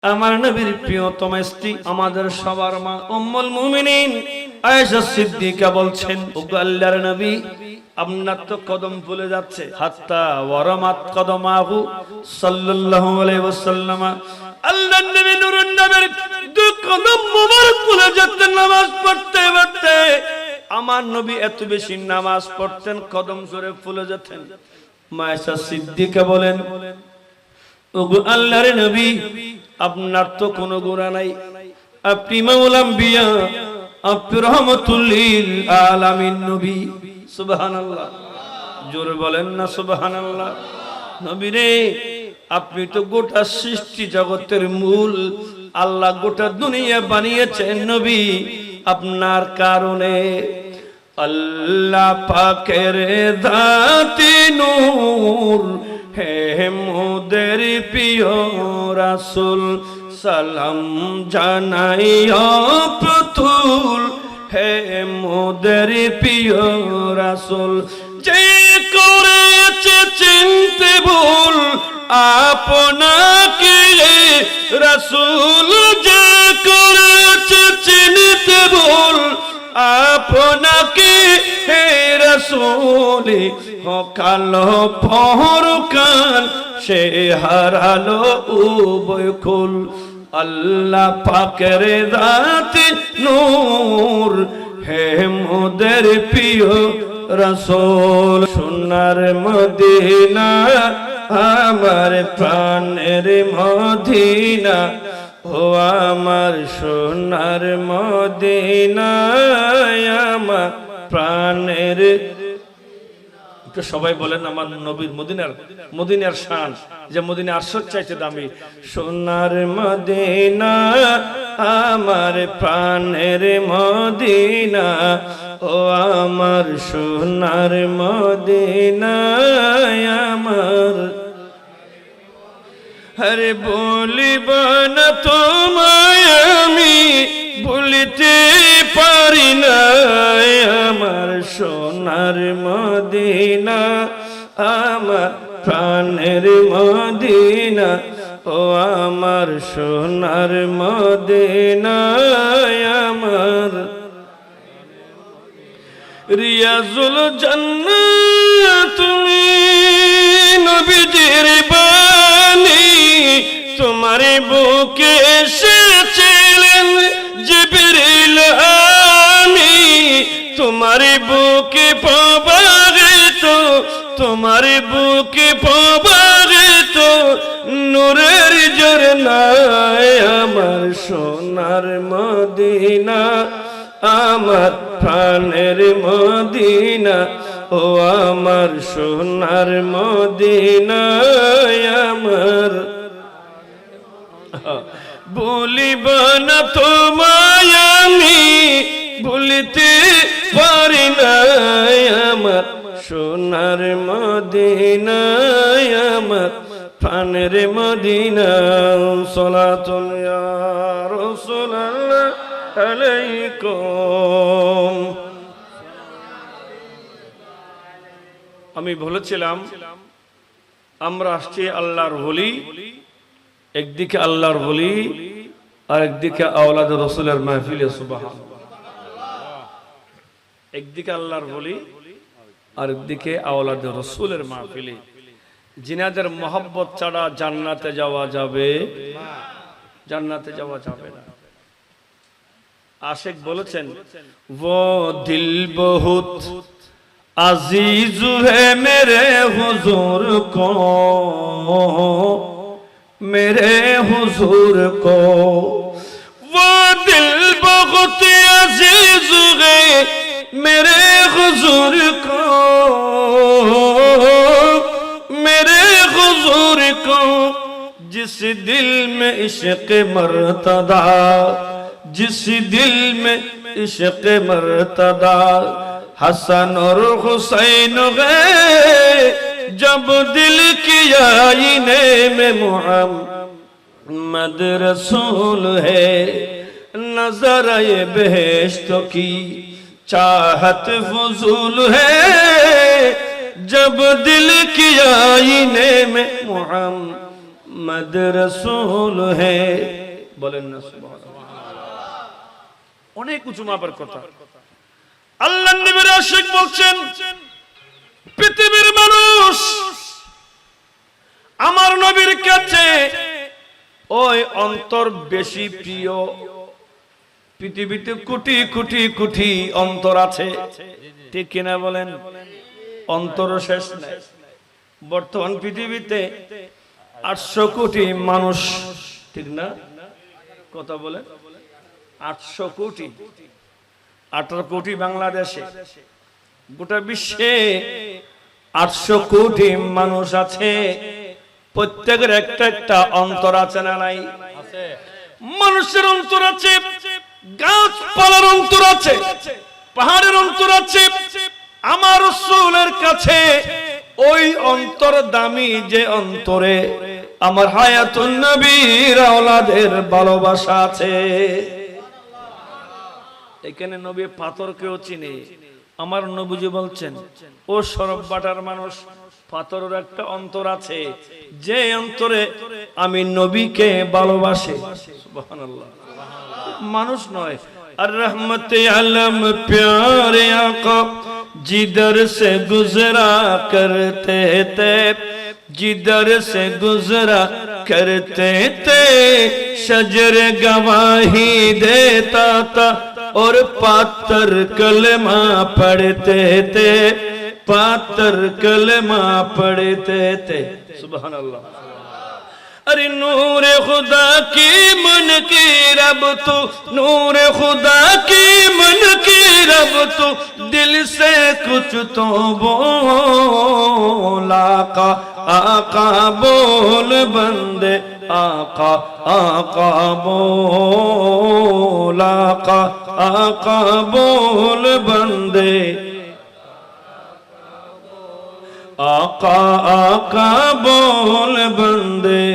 আমার নবীর প্রিয়তম স্ত্রী আমাদের সবার মা উম্মুল মুমিনিন আয়েশা সিদ্দিকা বলছেন, ওগো আল্লাহর নবী, আপনার তো কদম ফুলে যাচ্ছে। হাত্তা ওয়ারামাত কদমাহু সাল্লাল্লাহু আলাইহি ওয়াসাল্লাম, আল্লাহর নবী নূরুন নবীর দুই কদম মোবারক ফুলে যাচ্ছেন নামাজ পড়তে পড়তে। আমার নবী এত বেশি নামাজ পড়তেন, কদম জোরে ফুলে যেতেন। মা আয়েশা সিদ্দিকা বলেন, ওগো আল্লাহর নবী, আপনার তো কোনো গুনাহ নাই, আপনি মাওলানা আম্বিয়া, আপনি রহমাতুল লিল আলামিন নবী। সুবহানাল্লাহ, জোরে বলেন না সুবহানাল্লাহ। নবী রে, আপনি তো গোটা সৃষ্টি জগতের মূল, আল্লাহ গোটা দুনিয়া বানিয়েছেন নবী আপনার কারণে। আল্লাহ পাকের দাতি নূর, হে মোদের প্রিয় রাসূল, সালাম জানাই প্রতুল, হে মোদের প্রিয় রাসূল। যে করেছে চিনতে ভুল আপনাকে রাসূল, যে করেছে চিনতে ভুল আপনাকে হে রাসূল, কালো পরকাল সে হারালো উভয় কুল। আল্লাহ পাকের দাতি নূর, হে মোদের প্রিয় রাসূল। সোনার মদিনা আমার প্রাণের মদিনা, ও আমার সোনার মদিনা আমার প্রাণের। সবাই বলেন আমার নবীর মদিনার শান, যে মদিনা আরশের চাইতে দামি। সোনার মদিনা আমার প্রাণের মদিনা, ও আমার সোনার মদিনা আমার। আরে বলিব না তোমায় আমি, বলিতে পারি না, আমার সোনার মদিনা আমার প্রাণের মদিনা, ও আমার সোনার মদিনা আমার। রিয়াজুল জান্নাত তুমি নবীজির বাণী, তোমার বুকে এসেছিলেন জিবরিল আমি, তোমার বুকে পাবারে তো, তোমার বুকে পাবারে তো নূরের ঝরনায়। আমার সোনার মদিনা আমার প্রাণের মদিনা, ও আমার সোনার মদিনা আমার। বলিব না তোমায় আমি, বলিতে পারি না, আমার সোনার মদিনা আমার প্রাণের মদিনা। সালাতুন ইয়া রাসূলুল্লাহ আলাইকুম। আমি বলেছিলাম আমরা আসছি আল্লাহর ওলি, একদিকে আল্লাহর ওলি আর একদিকে আওলাদ রাসূলের মাহফিলে। সুবহানাল্লাহ, একদিকে আল্লাহর ওলি আর একদিকে আওলাদ রাসূলের মাহফিলে। জিনাদের মহব্বত ছাড়া জান্নাতে যাওয়া যাবে? জান্নাতে যাওয়া যাবে না। আশিক বলেছেন, वो दिल बहुत अजीज है मेरे हुजूर को, मेरे हुजूर को, वो दिल बहुत अजीज है मेरे हुजूर को, मेरे हुजूर को, जिस दिल में इश्क मर्तदा, जिस दिल में इश्क मर्तदा, हसन और हुसैन गए जब दिल की आईने में मुहम्मद रसूल है, नजर ये बेहेश्त की चाहत फजूल है, जब दिल की आईने में मुहम्मद मद रसूल है বলেন না সুবহানাল্লাহ অনেক উঁচু মাপের কথা আল্লাহর নবীর আশিক বলছেন পৃথিবীর মানুষ আমার নবীর কাছে ওই অন্তর বেশি প্রিয় পৃথিবীতে কোটি কোটি কোটি অন্তর আছে ঠিক কিনা বলেন অন্তর শেষ নাই বর্তমান পৃথিবীতে 800 কোটি মানুষ ঠিক না কথা বলে 800 কোটি 18 কোটি বাংলাদেশে গোটা বিশ্বে 800 কোটি মানুষ আছে প্রত্যেকের একটা একটা অন্তর আছে না নাই আছে মানুষের অন্তর আছে গাছপালার অন্তর আছে পাহাড়ের অন্তর আছে আমার রাসূলের কাছে ওই অন্তর দামি যে অন্তরে আমার হায়াতুন নবীর আওলাদের ভালোবাসা আছে এখানে নবী পাথরকেও চিনে আমার নবীজি বলছেন ও সরববাটার মানুষ পাথরের একটা অন্তর আছে যে অন্তরে আমি নবীকে ভালোবাসি সুবহানাল্লাহ মানুষ নয় আর रहमत आलम प्यारे आका जिधर से गुजरा करते थे जिधर से गुजरा करते थे शजर गवाही देता था और पातर कलमा पढ़ते थे पातर कलमा पढ़ते थे सुभान अल्लाह अरे नूर खुदा की मन की रब तू नूर खुदा की मन की रब तू दिल से कुछ तो बोला का आका बोल बंदे आका आका बोला का आका बोल बंदे आका आका बोल बंदे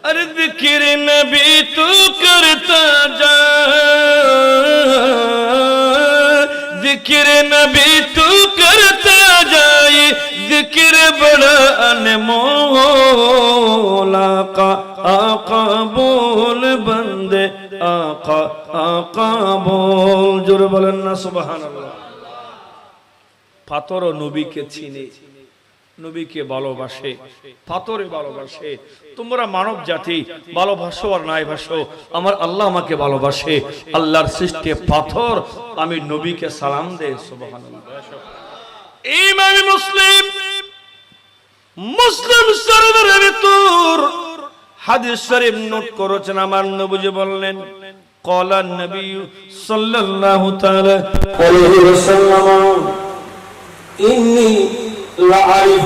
अरे जिक्र नबी तू करता जा जिक्र नबी तू करता जाए जिक्र बड़ा अनमोल आका बोल बंदे आका आका बोल जोर बोलें ना सुभान अल्लाह পাথর নবীকে চিনে নবীকে ভালোবাসে পাথরে ভালোবাসে তোমরা মানব জাতি ভালোবাসো আর নাই ভাসো আমার আল্লাহ আমাকে ভালোবাসে আল্লাহর সৃষ্টি পাথর আমি নবীকে সালাম দেই সুবহানাল্লাহ ইমাম মুসলিম শরীফের ভিতর হাদিস শরীফ নোট করেছেন আমার নবীজি বললেন ক্বালা নবী সাল্লাল্লাহু তাআলা আলাইহি ওয়াসাল্লাম إني لأعرف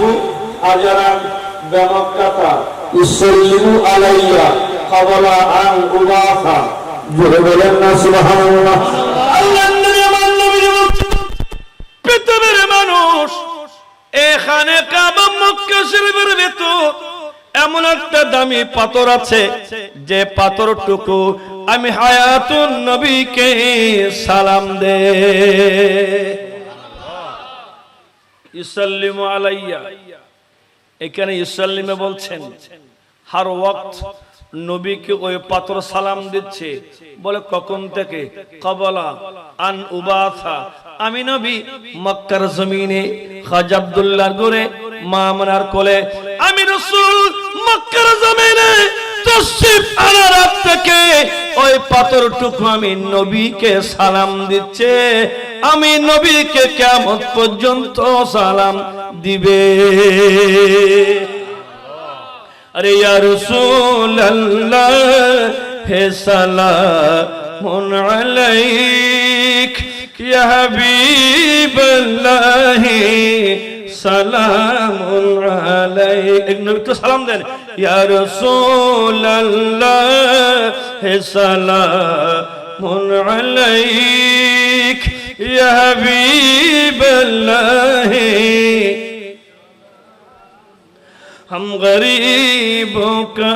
أجرا بمكة يسلم علي قبل أن أبعث جهبلنا سبحان الله الله النبي পৃথিবীর মানুষ এখানে কাবা মক্কা শরীফের ভিতর এমন একটা দামি পাথর আছে যে পাথরটুকু আমি হায়াতুন নবীকে সালাম দেই ইসাল্লিমু আলাইয়া এখানে ইসাল্লিমে বলছেন হর ওয়াক্ত নবীকে ওই পাথর সালাম দিচ্ছে বলে কখন থেকে কবলা আন উবাথা আমি নবী মক্কার জমিনে খাজা আব্দুল্লাহর ঘরে মা আমনার কোলে আমি রাসূল মক্কার জমিনে তশরিফ আনার রাত থেকে ওই পাথরটুকু আমি নবীকে সালাম দিচ্ছে আমি নবীকে কিয়ামত পর্যন্ত সালাম দিবে अरे या रसूल अल्लाह है सलामुन अलैक या हबीब अल्लाह सलामुन अलैक एक नबी को सलाम दें या रसूल अल्लाह है सलामुन अलैक या हबीब अल्लाह हम गरीबों का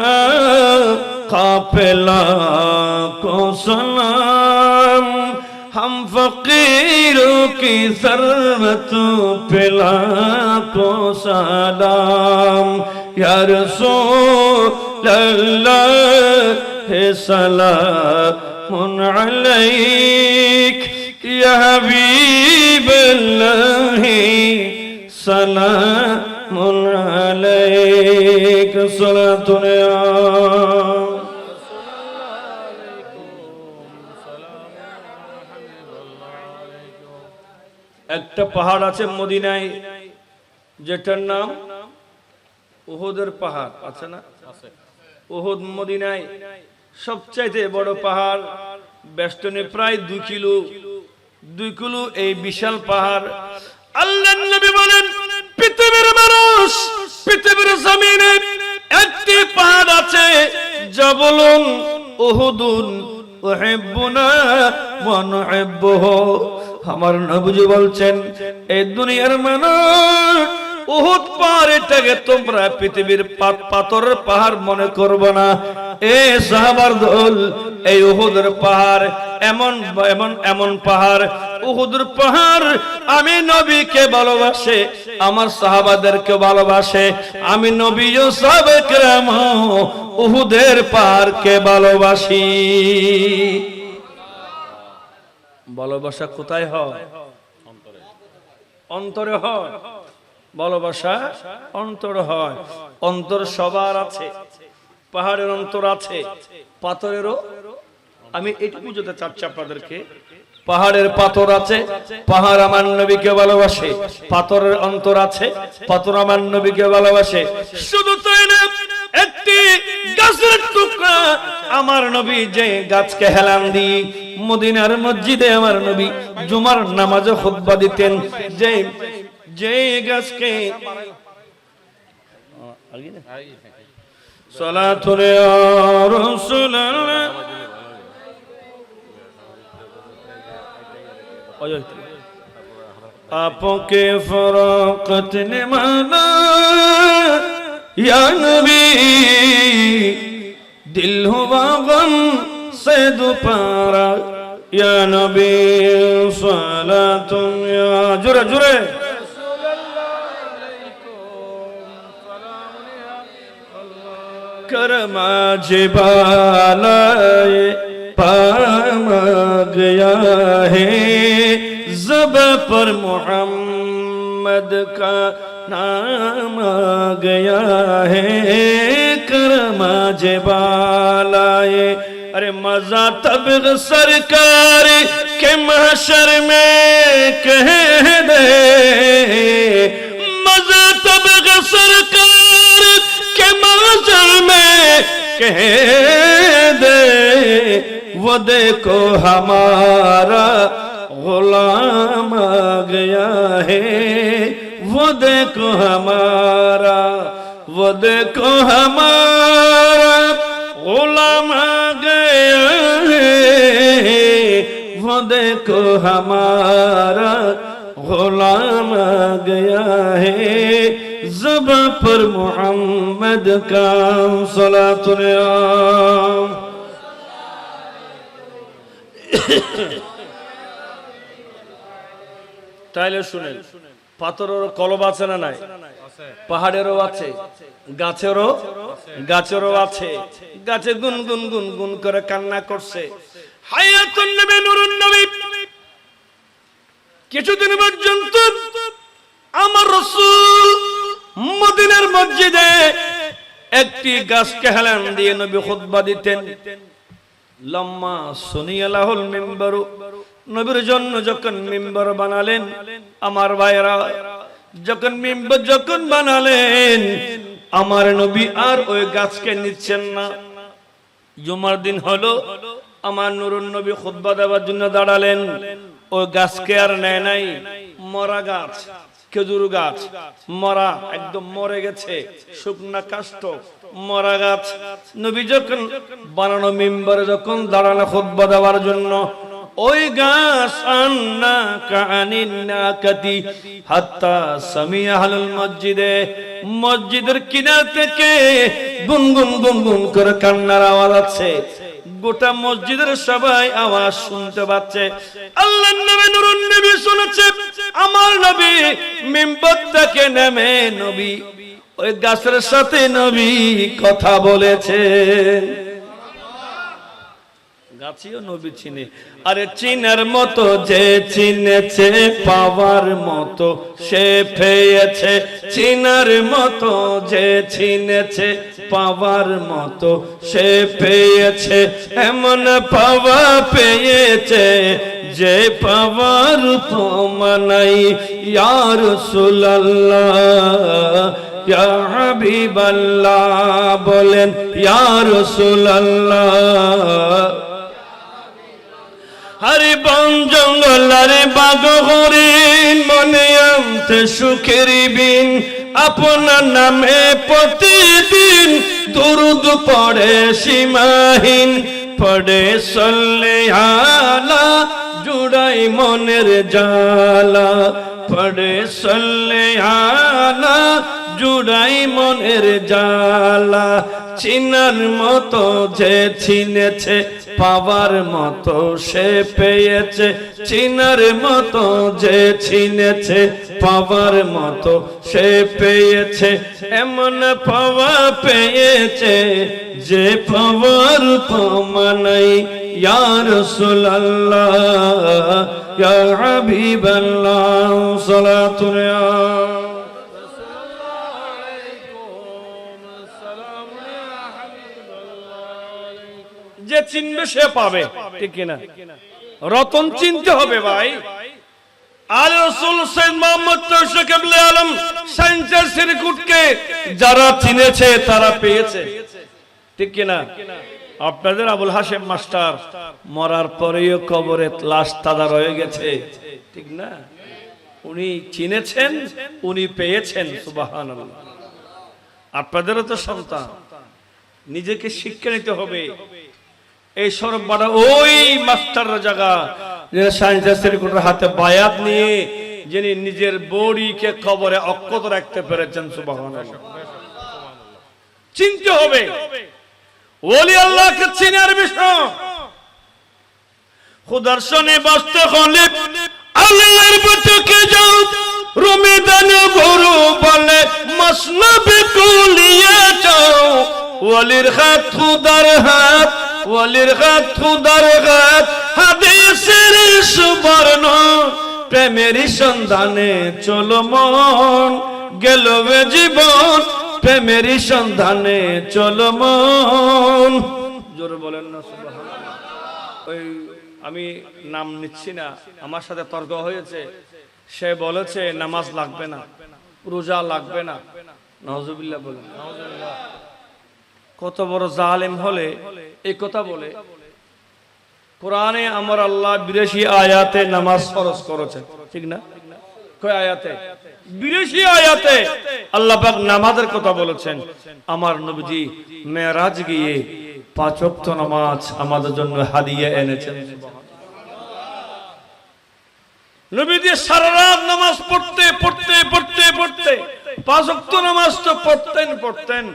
काफिला को सलाम हम फकीरों की सरबत पिला को सलाम ইয়া রাসূলাল্লাহ সালামুন আলাইক ইয়া হাবিবাল্লাহ সালামুন আলাইক সালাতুন একটা পাহাড় আছে মদিনায় যেটার নাম উহুদের পাহাড় আছে না? উহুদ মদিনায় সবচাইতে বড় পাহাড়, বেষ্টনে প্রায় 2 কিলো এই বিশাল পাহাড়। আল্লাহর নবী বলেন পৃথিবীর মানুষ, পৃথিবীর জমিনে একটি পাহাড় আছে জাবলুন উহুদুন উহিব্বুনা ওয়া নুহিব্বুহু। আমার নবীজি বলছেন এই দুনিয়ার মানুষ উহুদ পাহাড় এটাকে তোমরা পৃথিবীর পাথরের পাহাড় মনে করবে না। এ সাহাবার দল, এই উহুদের পাহাড় এমন পাহাড়, উহুদের পাহাড় আমি নবীকে ভালোবাসে, আমার সাহাবাদেরকে ভালোবাসে, আমি নবী ও সাহাবায়ে কেরাম উহুদের পাহাড়কে ভালোবাসি। ভালোবাসা কোথায় হয়? অন্তরে হয়। ভালোবাসা অন্তর হয়। অন্তর সবার আছে, পাহাড়ের অন্তর আছে, পাথরেরও। আমি এটুকু বুঝাতে চাচ্ছি আপনাদেরকে, পাহাড়ের পাথর আছে, পাহাড় আমার নবীকে ভালোবাসে, পাথরের অন্তর আছে, পাথর আমার নবীকে ভালোবাসে। শুধু তাই না, একটি গাছের টুকরা আমার নবী যে গাছকে হেলান দিয়ে মদিনার মসজিদে আমার নবী জুমার নামাজে খুতবা দিতেন, যে গাছকে সালাতুল রাসূলুল্লাহ आपके फराक़त ने माना या नबी, दिल हुआ गम से दुपारा या नबी सलातुम या जुरे जुरे करमा जिबालाए पाम गया है, ज़ब पर मोहम्मद का नाम आ गया है, करमा जिबालाए। अरे मजा तब सरकार के महशर में कह दे, मजा तब सरकार के महशर में कह दे, वो देखो हमारा गुलाम आ गया है, वो देखो हमारा, वो देखो हमारा गुलाम आ गया है, वो देखो हमारा गुलाम आ गया है, ज़बा पर मोहम्मद का सलातुल आम। তাইলে শুনেন, পাথরের কলব আছে না নাই? পাহাড়েরও আছে, গাছেরও আছে। গাছে গুনগুন গুনগুন করে কান্না করছে। হায়াতুন নবী নূরুন নবী কিছুদিন পর্যন্ত আমার রাসূল মদিনার মসজিদে একটি গাছকে হেলান দিয়ে নবী খুতবা দিতেন। লম্মা সুনিয়ালাহুল মিম্বারু, নবীর জন্য যখন মিম্বার বানালেন, আমার ভাইরা যখন মিম্বার যখন বানালেন, আমার নবী আর ওই গাছকে নিচ্ছেন না। জুমার দিন হলো, আমার নূরুন নবী খুতবা দেওয়ার জন্য দাঁড়ালেন, ওই গাছকে আর নেয় নাই। মরা গাছ, খেজুর গাছ মরা, একদম মরে গেছে, শুকনা কাষ্ঠ মরা গাছ। নবী যখন বানানো মিম্বারে যখন দাঁড়ানো খুতবা দেওয়ার জন্য, ওই গাছ আন্না কানিন নাকাতি হাত্তা সামিয়া আহলুল মসজিদে, মসজিদের কিনার থেকে গুনগুন গুনগুন করে কান্নার আওয়াজ আছে। গোটা মসজিদের সবাই আওয়াজ শুনতে পাচ্ছে। আল্লাহর নবী নূরুন নবী শুনেছে। আমার নবী মিম্বার থেকে নেমে নবী ওই গাছের সাথে নবী কথা বলেছেন। গাছিও নবী চিনে। আরে চিনার মতো যে চিনেছে, পাওয়ার মতো সে পেয়েছে। চিনার মতো যে চিনেছে, পাওয়ার মতো সে পেয়েছে। এমন পাওয়া পেয়েছে যে পাওয়ার উপমা নাই। ইয়া রাসূলুল্লাহ ইয়া হাবিবাল্লাহ, বলেন ইয়া রাসূলুল্লাহ। হরি বন জঙ্গল আরে বাগ হরিণ, মনে আনতে সুখের বিন। আপনার নামে প্রতিদিন দুরুদ পড়ে সীমাহীন। পড়ে সল্লে আলা, জুড়াই মনের জালা। পড়ে সল্লে আলা, জুড়াই মনের জালা। চিনার মতো যে চিনেছে, পাওয়ার মতো সে পেয়েছে। চিনার মতো যে চিনেছে, পাওয়ার মতো সে পেয়েছে। এমন পাওয়া পেয়েছে যে পাওয়ার উপমা নাই। ইয়া রাসূলুল্লাহ ইয়া হাবিবাল্লাহ, সালাতুল যে চিনবে সে পাবে, ঠিক কিনা? রতন চিনতে হবে ভাই। আর রাসূল সাইয়েদ মুহাম্মদ তৌসিফ কিবলা আলম সায়েন্সের সিরকুটকে যারা চিনেছে তারা পেয়েছে, ঠিক কিনা? আপনাদের আবুল হাশেম মাস্টার মরার পরেও কবরে লাশ তাজা রয়ে গেছে, ঠিক না? উনি চিনেছেন, উনি পেয়েছেন। সুবহানাল্লাহ। আপনাদেরও তো সন্তান, নিজেকে শিক্ষা নিতে হবে। এই সরব বাড়া ওই মাস্টাররা জায়গা যে সায়েন্সের সিরকুটের হাতে বায়াত নিয়ে যিনি নিজের বড়িকে কবরে অক্ষত রাখতে পেরেছেন। সুবহানাল্লাহ। চিনতে হবে ওলি আল্লাহকে চিনার বিষয়। খুদার সনে বাস্তে হলে আল্লাহর বুকে যাও, রুমিদান গুরু বলে মসনবি কুলিয়ে যাও। ওলির হাত খুদার হাত, ওলির হাত খুদার হাত, হাদিসের সুবর্ণ। প্রেমের সন্ধানে চলো মন, গেল জীবন। প্রেমের সন্ধানে চলো মন। জোরে বলেন না সুবহানাল্লাহ। ওই আমি নাম নিচ্ছি না, আমার সাথে তর্ক হয়েছে। সে বলেছে নামাজ লাগবে না, রোজা লাগবে না। নাউজুবিল্লাহ বলেন। কত বড় জালেম হলে এই কথা বলে। কোরআনে আমার আল্লাহ 82 আয়াতে নামাজ ফরজ করেছে, ঠিক না? কয় আয়াতে? 82 আয়াতে আল্লাহ পাক নামাজের কথা বলেছেন। আমার নবীজি মেরাজ গিয়ে 5 ওয়াক্ত নামাজ আমাদের জন্য হাদিয়া এনেছেন। নবীজি সারা রাত নামাজ পড়তে পড়তে পড়তে পড়তে 5 ওয়াক্ত নামাজ তো পড়তেন।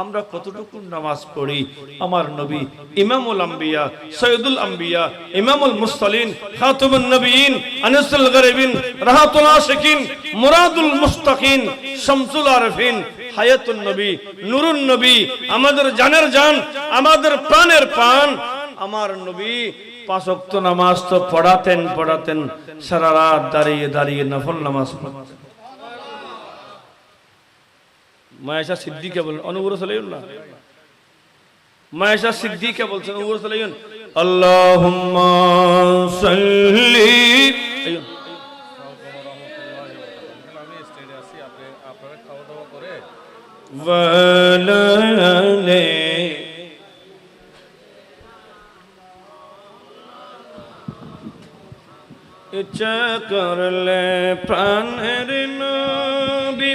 আমরা কতটুকু নামাজ পড়ি? আমার নবী ইমামুল আম্বিয়া, সৈয়দুল আম্বিয়া, ইমামুল মুরসালিন, খাতামুন নবিয়িন, আনিসুল গরিবিন, রাহাতুল আশিকিন, মুরাদুল মুস্তাকিন, শামসুল আরিফিন, হায়াতুন নবী, নূরুন নবী, আমাদের জানের জান, আমাদের প্রাণের প্রাণ। আমার নবী 5 ওয়াক্ত নামাজ তো পড়াতেন। সারা রাত দাঁড়িয়ে দাঁড়িয়ে নফল নামাজ পড়তেন। মায়েশা সিদ্দিকা বলেন, অনুগুরু সালাইন না, মায়েশা সিদ্দিকা বলছেন, অনুগুরু সালাইন, আল্লাহুম্মা সাল্লি। ওয়ালালে ইচ্ছা করলে প্রাণের নবী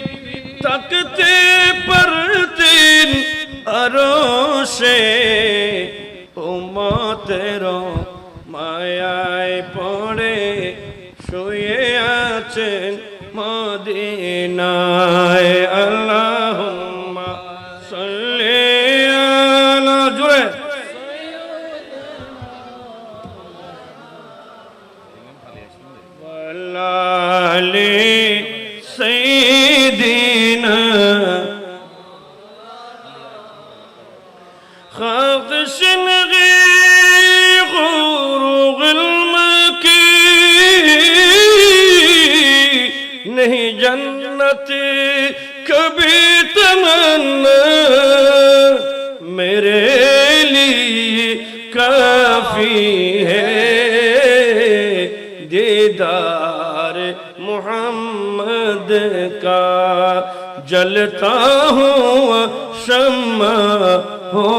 তাকতে পারতেন আরশে। উম্মতের মায়ায় পড়ে শুয়ে আছেন মদিনায়। আল্লাহুম্মা সাল্লি আলা, জোরে ওয়ালালি সাইয়্যিদিনা तशनगी गुरूग की नहीं जन्नत कभी तमन्ना मेरे लिए काफी है दीदार मोहम्मद का जलता हूँ शम्मा हो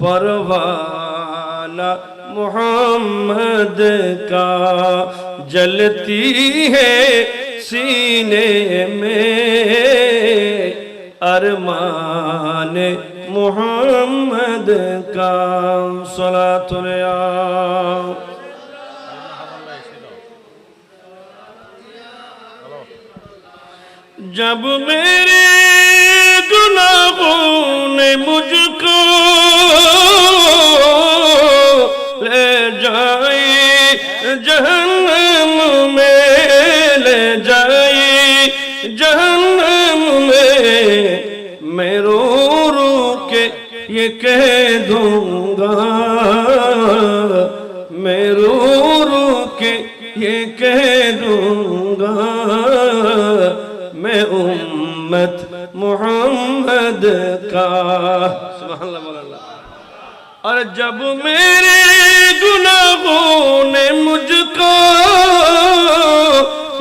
परवाना मोहम्मद का जलती है सीने में अरमान मोहम्मद का सलातुल या जब मेरे गुनाहों ने मुझको ले जाए जहन्नम में ले जाए जहन्नम में मैं रो रो के ये कह दूंगा मैं रो रो के ये कह दूंगा मैं उम्मत मोहम्मद का सुभान अल्लाह। और जब मेरे गुनाहों ने मुझको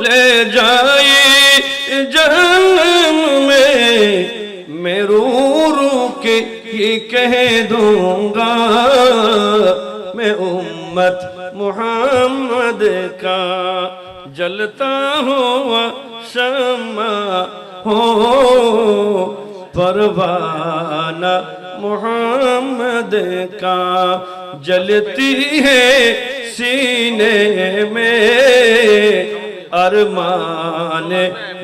ले जाए जहन्नम में मैं रो रो के ये कह दूंगा मैं उम्मत मोहम्मद का जलता हुआ शम्मा हो परवाना मोहम्मद का जलती है सीने में अरमान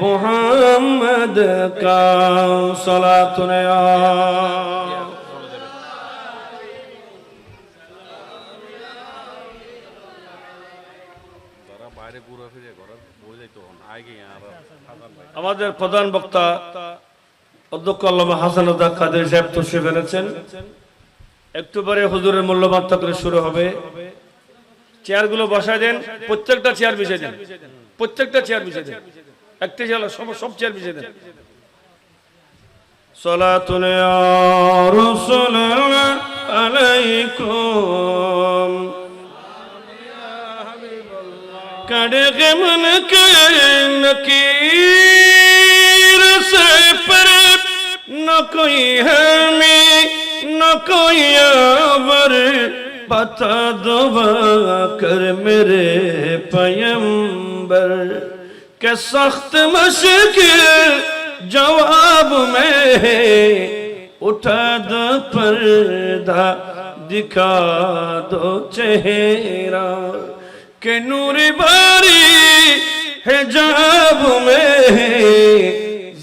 मोहम्मद का सलातुल या আমাদের প্রধান বক্তা অধ্যক্ষ আল্লামা হাসানুদ্দাহ কাদের সাহেব তশরিফ এনেছেন। একটু পরে হুজুরের মূল্যবান তাকরীর শুরু হবে। চেয়ারগুলো বসায় দেন, প্রত্যেকটা চেয়ার বিছিয়ে দেন, প্রত্যেকটা চেয়ার বিছিয়ে দেন, একটা চেয়ার সব চেয়ার বিছিয়ে দেন। সালাতুন ইয়া রাসূলুল্লাহ আলাইকুম कड़े मन के नकीर से पर न कोई हमें न कोई आवर बता दो कर मेरे पैगंबर के सख्त मुश्किल जवाब में उठा दो पर्दा दिखा दो चेहरा के नूर बारी हिजाब में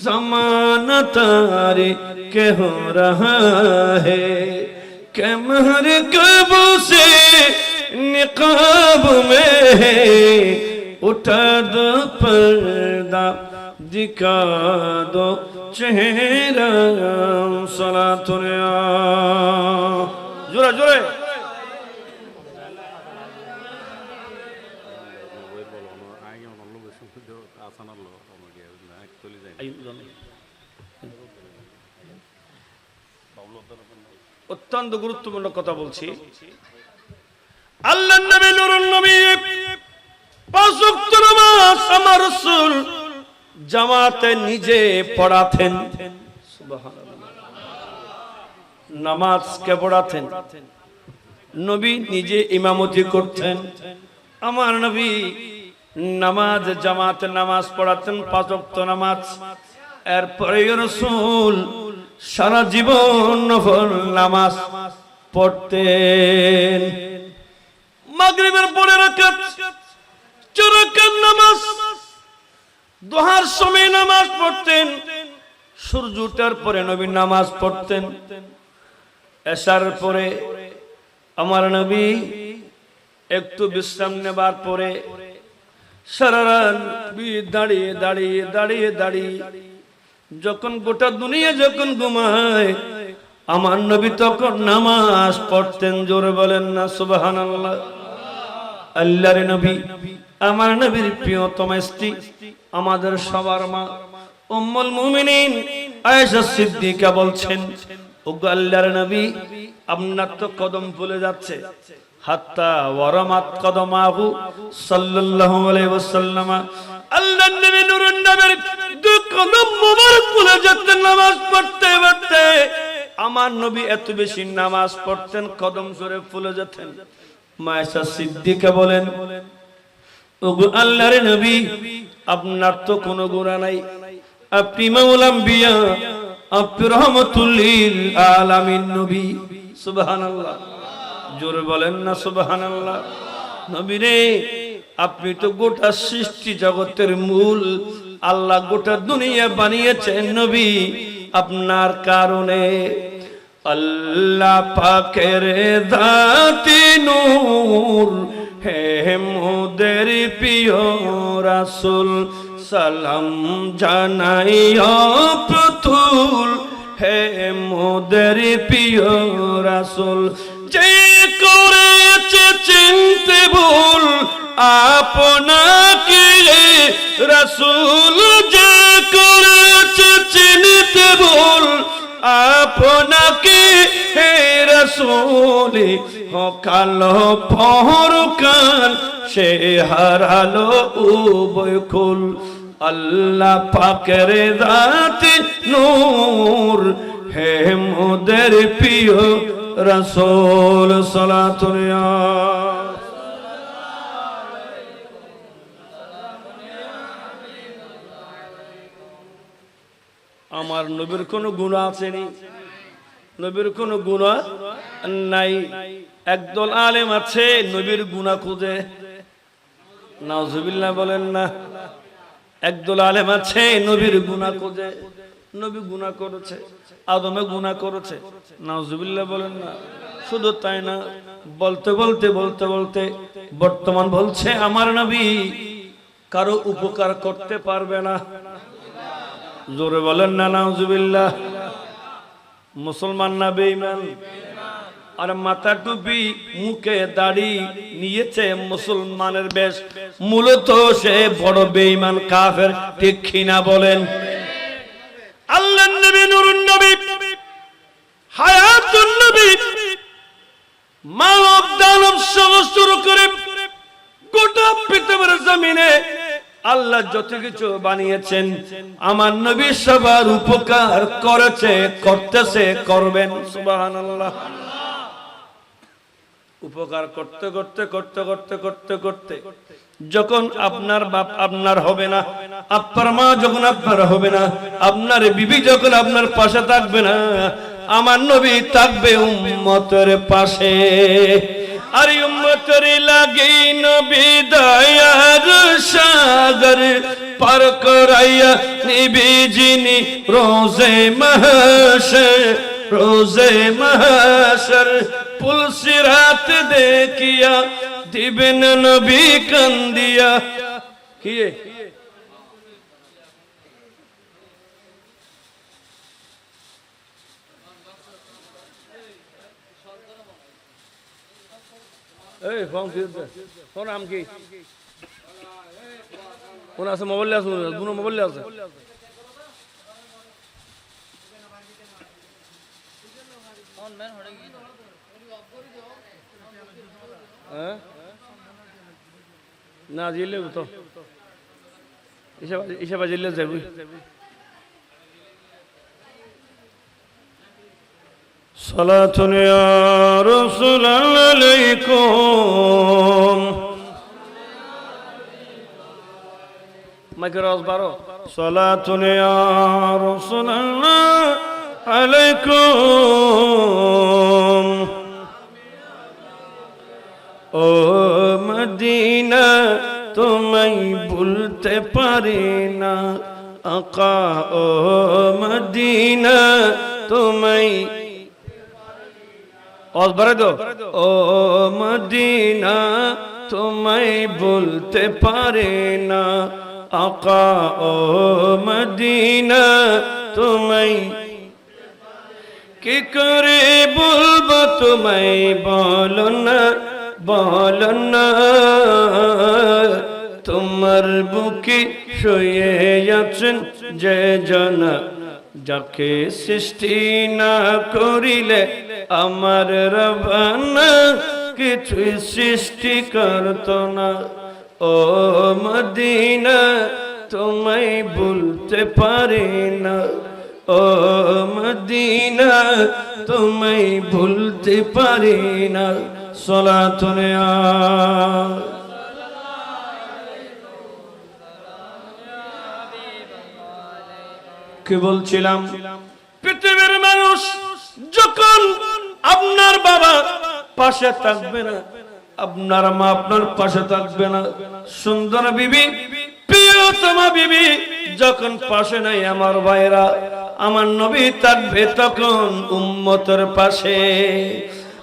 ज़माना तारी के हो रहा है के महर कबू से निकाब में उठा दो पर्दा दिखा दो चेहरा सलातुल या जोरे जोरे অত্যন্ত গুরুত্বপূর্ণ কথা বলছি। আল্লাহর নবী নূরুন নবী পাঁচ ওয়াক্ত নামাজ আমার রাসূল জামাতে নিজে পড়াতেন। সুবহানাল্লাহ। নামাজ কে পড়াতেন? নবী নিজে ইমামতি করতেন। আমার নবী নামাজ জামাতে নামাজ পড়াতেন, পাঁচ ওয়াক্ত নামাজ। এরপরে রাসূল সারা জীবন নফল নামাজ পড়তেন। মাগরিবের পরে রাকাত, 4 রাকাত নামাজ, দুহার সময় নামাজ পড়তেন। সূর্য ওঠার পরে নবী নামাজ পড়তেন। এশার পরে আমার নবী একটু বিশ্রাম নেবার পরে সারা রাত দাঁড়িয়ে দাঁড়িয়ে দাঁড়িয়ে দাঁড়িয়ে যখন গোটা দুনিয়া যখন ঘুমায় আমার নবী তখন নামাজ পড়তেন, জোরে বলেন না সুবহানাল্লাহ। আল্লাহর নবী, আমার নবীর প্রিয়তম স্ত্রী, আমাদের সবার মা উম্মুল মুমিনিন আয়েশা সিদ্দিকা বলছেন, ওগো আল্লাহর নবী, আপনার তো কদম ফুলে যাচ্ছে, হাত্তা ওয়ারামাত কদমাহু সাল্লাল্লাহু আলাইহি ওয়াসাল্লাম, আল্লাহর নবী নূরুন নবীর দুই কদম মোবারক ফুলে যেতেন নামাজ পড়তে পড়তে। আমার নবী এত বেশি নামাজ পড়তেন, কদম জোরে ফুলে যেতেন। মা আয়েশা সিদ্দিকা বলেন, ওগো আল্লাহর নবী, আপনার তো কোনো গুনাহ নাই, আপনি মাওলানা আম্বিয়া, আপনি রহমাতুল লিল আলামিন নবী। সুবহানাল্লাহ, জোরে বলেন না সুবহানাল্লাহ। নবী রে, আপনি তো গোটা সৃষ্টি জগতের মূল, আল্লাহ গোটা দুনিয়া বানিয়েছেন নবী আপনার কারণে। আল্লাহ পাকের দাতি নূর, হে মোদের প্রিয় রাসূল, সালাম জানাই প্রতুল, হে মোদের প্রিয় রাসূল। যে করেছে চিনতে ভুল আপনাকে রাসূল, যে করেছে চিনতে ভুল আপনাকে হে রাসূল, কালো পরকাল সে হারালো উভয় কুল। আল্লাহ পাকের দাতি নূর, হে মোদের প্রিয় রাসূল, সালাতুন ইয়া আমার নবীর কোনো গুনাহ আছে নি? নবীর কোনো গুনাহ নাই। একদল আলেম আছে নবীর গুনাহ খুঁজে, নাউজুবিল্লাহ বলেন না। একদল আলেম আছে নবীর গুনাহ খুঁজে, নবী গুনাহ করেছে, আদমে গুনাহ করেছে, নাউজুবিল্লাহ বলেন না। শুধু তাই না, বলতে বলতে বলতে বলতে বর্তমান বলছে আমার নবী কারো উপকার করতে পারবে না, জোরে বলেন না নাউজুবিল্লাহ। মুসলমান না বেঈমান? আর মাথা টুপি মুখে দাড়ি নিয়েছে মুসলমানের বেশ, মূলত সে বড় বেঈমান কাফের, ঠিক কিনা বলেন? আল্লাহর নবী, নূরুন নবী, হায়াতুন নবী, মানব দানব সহ শুরু করে গোটা পৃথিবীর জমিনে আল্লাহ যত কিছু বানিয়েছেন আমার নবী সবার উপকার করেছে, করতেছে, করবেন। সুবহানাল্লাহ। উপকার করতে করতে করতে করতে করতে করতে যখন আপনার বাপ আপনার হবে না, আপনার মা যখন আপনার হবে না, আপনার বিবি যখন আপনার পাশে থাকবে না, আমার নবী থাকবে উম্মতের পাশে। আর উম্মতের লাগি নবী দয়ার সাগর পার করাইয়া নিবি যিনি রোজে মাহশর, রোজে মাহশর পুল সিরাত দেখিয়া দিবেন নবী কান্দিয়া। কি এই ফোন কি ফোন আম কি কোন আছে? মোবাইল আছে, দুনো মোবাইল আছে। না জিলে তো ইসা জিলে যাবি। সালাতুন ইয়া রাসূল আলাইকুম, মাইকের আওয়াজ বাড়ো। সালাতুন ইয়া রাসূল আলাইকুম, ও মদিনা তোমায় ভুলতে পারি না আকা, ও মদিনা তোমায় ও মদিনা তোমায় বলতে পারে না আকা, ও মদিনা তোমায় কি করে বলবো তোমায় বলো না বলো না তোমার বুকে শুয়ে আছেন যে জনা যাকে সৃষ্টি না করিলে আমার রবানা কিছুই সৃষ্টি করত না ও মদিনা তোমায় ভুলতে পারি না ও মদিনা তোমায় ভুলতে পারি না সালাতুনে কি বলছিলাম পৃথিবীর মানুষ যখন আপনার বাবা পাশে থাকবে না আপনার মা আপনার পাশে থাকবে না সুন্দর বিবি প্রিয়তমা বিবি যখন পাশে নাই আমার ভাইরা আমার নবী থাকবে তখন উম্মতের পাশে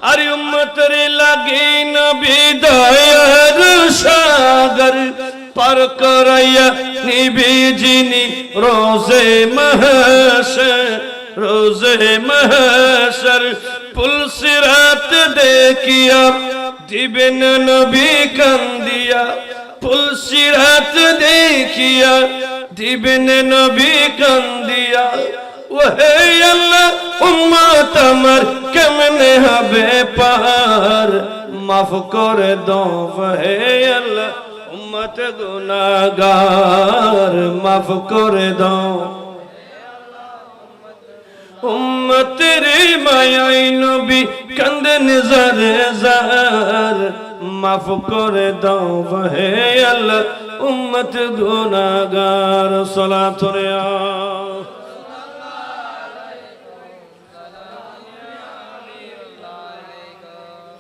আর উম্মতের লাগে নবী দয়ার সাগর পার করাইয়া নিবি যিনি রোজে মহশর পুল সিরাত দেখিয়া দিবেন নবী কান্দিয়া পুল সিরাত দেখিয়া দিবেন নবী কান্দিয়া ওহে আল্লাহ উম্মত আমার কেমনে হবে পার মাফ করে দাও ওহে আল্লাহ উম্মত গুনাহগার মাফ করে দাও উম্মতের মায়াই নবী কান্দেন জারে জার মাফ করে দাও ওহে আল্লাহ উম্মত গুনাহগার সালাতুনে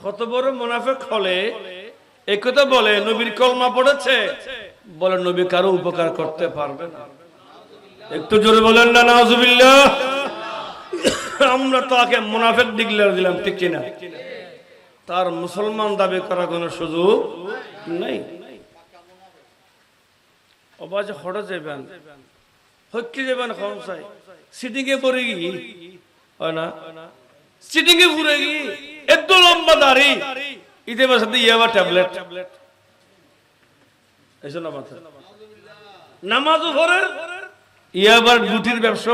কত বড় মুনাফিক হলে এই কথা বলে নবীর কলমা পড়েছে বলে নবী কারো উপকার করতে পারবে না একটু জোরে বলেন না নাউজুবিল্লাহ আমরা তাকে মুনাফিক ডিক্লেয়ার দিলাম ঠিক কিনা তার মুসলমান দাবি করার কোনো সুযোগ নেই অবাজে হড়ে যাবেন হচ্ছে যাবেন খমসাই সিটিং এ পড়ে গিয়ে হয় না সিটিং এ পুরে গিয়ে এত লম্বা দাড়ি ইতে বসাতে ইয়াবা ট্যাবলেট এসো না মাথা নামাজও পড়ে ইয়াবার গুটির ব্যবসা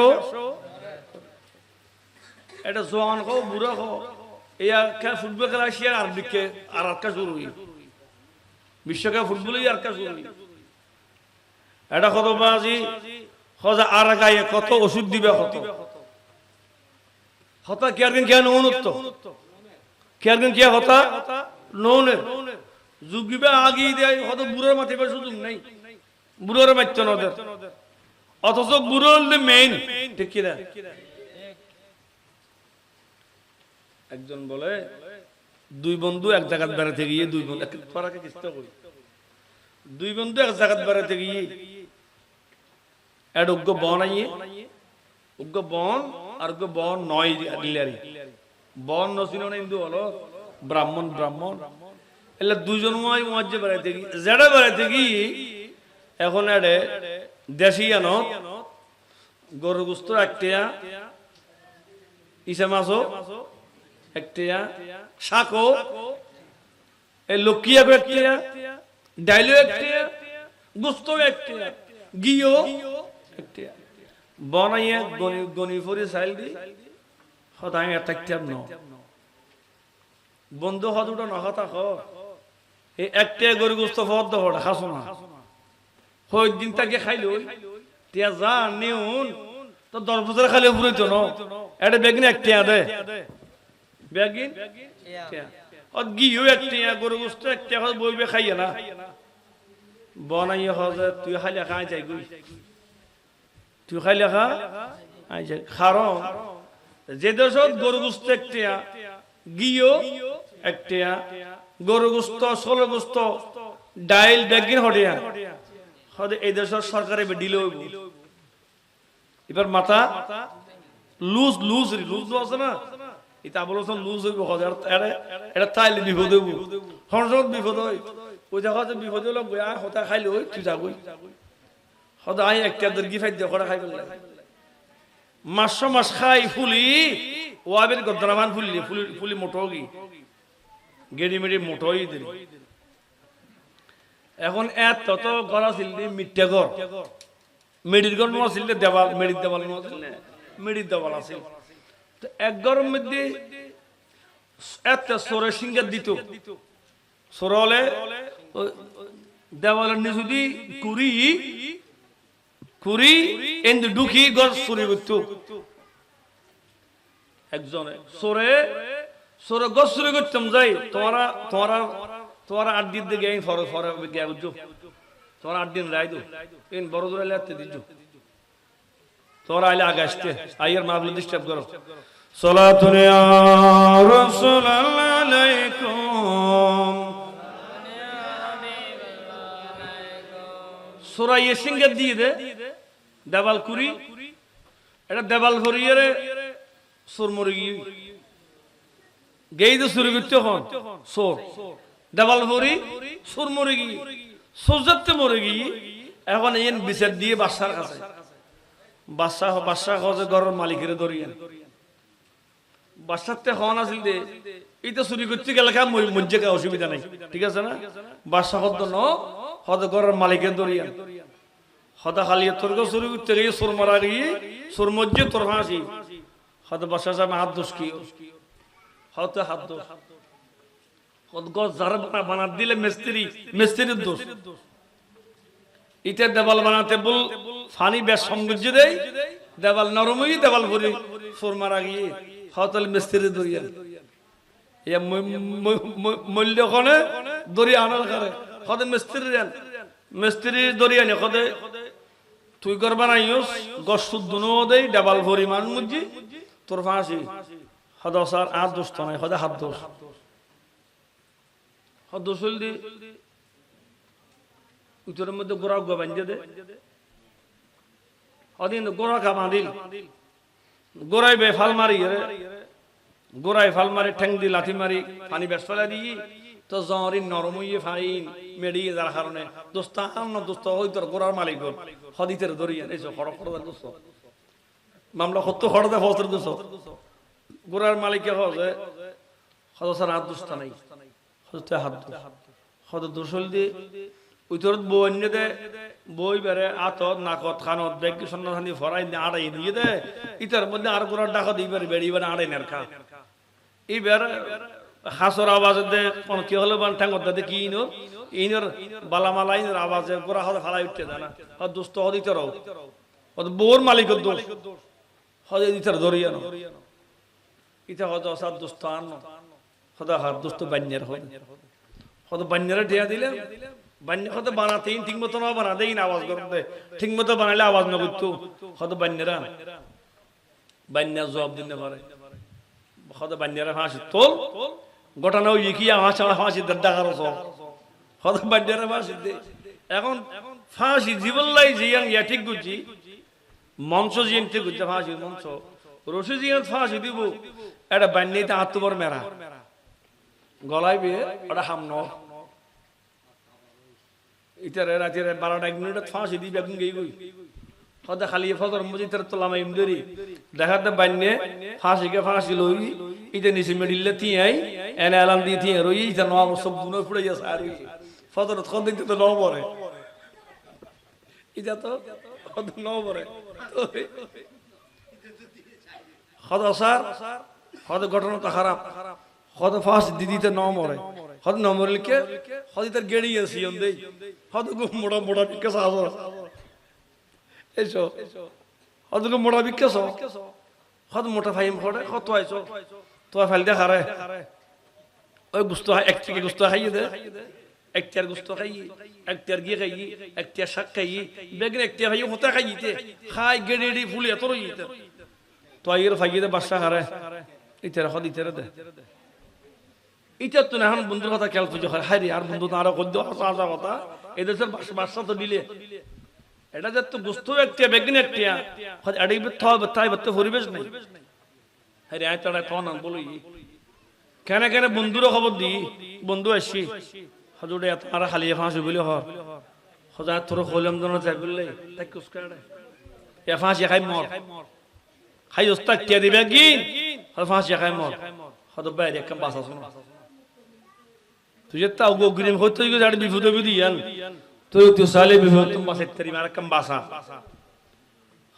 এটা জোয়ান খাও বুড়া খাও ইয়া ফুটবল খেলা আসি আর দিকে আর আটকা শুরু বিশ্বকাপ ফুটবলই আর কা শুরু এটা কত বাজি খোঁজা আর গায়ে কত ওষুধ দিবে কত হতা কি আর কেন অনুত্ত কেয়ারগন কিয়া হতা নৌনের যুগিবে আগিয়ে দেয় হয়তো বুড়োর মাঠে সুযোগ নেই বুড়োর মারত নদের অথচ বুড়ো হলে মেইন ঠিক কিনা একজন বলে দুই বন্ধু এক জায়গায় বেড়াতে গিয়ে দুই বন্ধু দুই বন্ধু এক জায়গায় বেড়াতে গিয়ে এক উগ্র বন আইয়ে উগ্র বন আর উগ্র বন নয় ডিলারি বন নসিন হিন্দু হলো ব্রাহ্মণ ব্রাহ্মণ এলে দুজন মহাজ্যে বেড়াইতে গিয়ে জেডা বেড়াইতে গিয়ে এখন এডে দেশি আনো গরু গুস্ত একটিয়া ইসা মাছও একটিয়া শাকও এই লক্ষ্মী একটিয়া ডাইলো একটিয়া গুস্ত একটিয়া গিয়েও একটিয়া বনাইয়া গনি ফরি চাইল দি সদায় এটাক ন বন্ধু হদুটা নখতা খ এই একটিয়া গরু গুস্ত ফদ দহড়া খাসো না হই দিন তাকে খাইলো তিয়া যা নিউন তো 10 বছর খালি পুরোইতো ন এটা বেগিন একটিয়া দে বেগিন অত গিয়েও একটিয়া গরু গুস্ত একটিয়া বইবে খাইয়ে না বনাইয়া হজে তুই খাইলে খাই যাই গই তুই খাইলে খা আই যাই কারণ যে দেশত গরু গুস্ত একটিয়া গিয়েও একটিয়া গরু গুস্ত ষোলো গুস্ত ডাইল বেগিন হটিয়া হদে এই দেশের সরকারে দিলে এবার মাথা লুজ লুজ লুজ আছে না এটা বলছেন লুজ হইব এটা তাইলে বিপদ হইব সংসদ বিপদ হয় ওই জায়গাতে বিপদ হলো বয়া হতা খাইলে ওই তুই যাবই সদায় একটা দর্গি ফাইদ দিয়ে খাই পেলে মাস খাই ফুলি ওয়াবের গদ্রামান ফুলি মোটকি গেড়ি মেড়ি মোটই দিল এখন এত তো গড়া ছিল মিথ্যা ঘর মেডির ঘর নোয়া ছিল দেওয়াল মেডির দেওয়াল নোয়া ছিল মেডির দেওয়াল আছিল তো এক ঘরের মধ্যে এত সোরে সিঙ্গার দিত সোরে হলে দেওয়ালের নিচে যদি কুড়ি এনে ঢুকি ঘর চুরি করত একজনে সোরে গছ চুরি করতাম যাই তোমার 8 দিন দিকে ফরে গিয়া বুঝছো তোমার 8 দিন রাই দো ইন বড় দূরে লাগতে দিছো তোরা আইলে আগে আসতে আইয়ার মাহফিল ডিস্টার্ব করো সালাতুন ইয়া রাসূলুল্লাহ আলাইকুম সূরা ইয়াসিন কে দিয়ে দে দেওয়াল কুরি এটা দেওয়াল ভরিয়ে সুর মুরগি গেই তো চুরি করতে হন সোর দেওয়াল ভরি সুর মুরগি সোজাতে মুরগি এখন এন বিচার দিয়ে বাদশার কাছে বাদশা খোঁজে ঘরের মালিকের ধরিয়েন বাদশাতে হন আসিল দে এটা চুরি করতে গেলে মজ্জে কা অসুবিধা নাই ঠিক আছে না বাদশা হদ ন হদ ঘরের মালিকের ধরিয়েন হদা খালি তোর চুরি করতে গিয়ে সুর মারা গিয়ে সুর মজ্জে তোর হাসি হদ বাদশা সাহেব হাত দোষ কি হতে হাত দোষ হদ গছ যারা বানা দিলে মিস্ত্রির দোষ ইটের দেওয়াল বানাতে বল ফানি বেশ সৌন্দর্য দেয় দেওয়াল নরমই দেওয়াল ভরি সুর মারা গিয়ে হতল মিস্ত্রি দরিয়া মূল্যক্ষণে দরিয়া আনার কারে হদে মিস্ত্রি দরিয়া নে হদে তুই কর বানাইস গছ শুদ্ধ দেই দেওয়াল ভরি মান মুজি তোর ফাঁসি হদ স্যার আর দোষ তো নাই হদে হাত দোষ হদ দোষ হইল দি উত্তরের মধ্যে গোড়া বান্ধে দে অদিন গোড়া কা বাঁধিল গোড়াই বে ফাল মারি গোড়াই ফাল মারি ঠেং দি লাঠি মারি পানি বেশ ফেলা দিই তো জরি নরম হইয়ে ফাইন মেডিয়ে যার কারণে দোস্তা আন্ন দোস্ত হই তোর গোড়ার মালিক হদিতের দরিয়া এই খড় দোস্ত মামলা কত খড় দে ফসর দোস্ত গোড়ার মালিককে হজে হদসার হাত দোস্তা নাই হজতে হাত হদ দোষল দিয়ে উত্তরত বই এনে দে বই বেড়ে আতত নাকত খানত ব্যাগ সন্ন্যাসানি ফরাই আড়াই দিয়ে দে ইতার মধ্যে আর গোড়ার ডাকা দিই পারে বেড়ি বেড়ে আড়াই নের খা এইবার হাসর আওয়াজ দে কি হলো বান ঠাঙ্গত দে কি ইনর বালামালা ইনর আওয়াজে গোড়া হদ ফালাই উঠতে জানা হদ দোস্ত হদ ইতর হদ বোর মালিক দোষ হদ ইতর ধরিয়া ন ইতা হদ অসাদ দোস্ত আন হদা হাত দোস্ত বান্যার হদ বান্যারে ঠেয়া দিলে বান্যা হতে বানাতে ঠিক মতো না বানা দেই না আওয়াজ করতে ঠিক মতো বানাইলে আওয়াজ না করতো হত বান্যারা বান্যা জবাব দিতে পারে হত বান্যারা ফাঁসি তোল ঘটনা ওই কি ফাঁসি ডাকার হত বান্যারা ফাঁসি দে এখন ফাঁসি জীবন লাই জিয়ান ইয়া ঠিক গুছি মঞ্চ জিয়ান ঠিক গুছে ফাঁসি মঞ্চ রশি জিয়ান ফাঁসি দিব এটা বান্যাতে আত্মবর মেরা গলায় বিয়ে ওটা হামন ইতারে রাতের 12 মিনিট ফাঁসি দিবে এখন গই হদা খালি ফজর মজিদের তোলামা ইমদরি দেখাতে বান্নে ফাঁসি লই ইতে নিচে মেডিলে তিয়াই এনে আলাম দি তিয়া রই ইতা নব সব দুনো ফুড়ে যাস আর ফজর খন দিতে তো নব পড়ে ইতা তো হদ নব পড়ে হদা স্যার হদ ঘটনা তো খারাপ হদ ফাঁস দিদিতে ন মরে হদ ন মরল কে হদ তার গেড়ি আছে দেই হদ মোড়া মোড়া বিকাশ আস এসো হদ মোড়া বিকাশ হদ মোটা ফাইম ফড়ে কত আইছো তো ফাইল দেখা রে ওই গুস্ত এক থেকে গুস্ত খাইয়ে দে একটার গুস্ত খাইয়ে একটার গিয়ে খাইয়ে একটার শাক খাইয়ে বেগনে একটা খাইয়ে হতে খাইতে খাই গেড়ি ফুলি এত রইতে তো আইয়ের ফাইয়ে দে বাসা খারে ইতারে হদ ইতারে দে এটা তো এখন বন্ধুর কথা খেয়াল পুজো হয় হাই রে আর বন্ধু তো আরো কদ্য হাসা কথা এদেশের বাসা তো দিলে এটা যে তো গুস্ত একটা বেগনে একটা এটাই তাই বলতে পরিবেশ নেই হাই রে আয় তারা ফোন বলি কেন কেন বন্ধুরও খবর দি বন্ধু আসছি হজুরে আর খালি ফাঁসি বলি হজা তোর হলাম জন যাই বললে তাই কুসকাড়ে এ ফাঁসি খাই মর খাই ওস্তাদ কে দিবে কি ফাঁসি খাই মর হয়তো বাইরে একটা বাসা শোনা তুই যে তাও গগ্রিম হইতে যাড়ি বিভূত বিধিয়ান তুই তুই সালে বিভূত তুমি বাসে তেরি মার একটা বাসা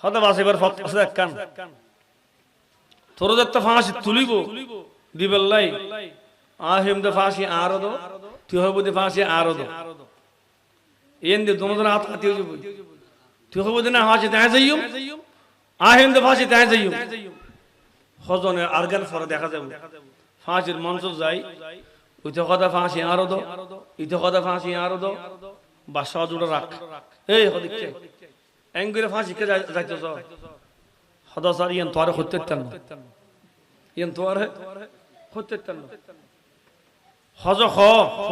হয়তো বাসে এবার ফত আছে একখান তোর একটা ফাঁসি তুলিব দিবেল্লাই আহিম দে ফাঁসি আরো দো তুই হইব দে ফাঁসি আরো দো এন দে দোনো জন হাত হাতি হয়ে যাবো তুই হইব দে না ফাঁসি তাই যাইম আহিম দে ফাঁসি তাই যাইম হজনে আরগান ফরে দেখা যাবে ফাঁসির মঞ্চ যাই ওইতে কথা ফাঁসি আরো দো ইতে কথা ফাঁসি আরো দো বাসা জুড়ে রাখ এই হদিকছে এঙ্গুরে ফাঁসি কে যাইতেছ হদা স্যার ইয়ান তোয়ারে হতে তেন ইয়ান তোয়ারে হতে তেন হজ খ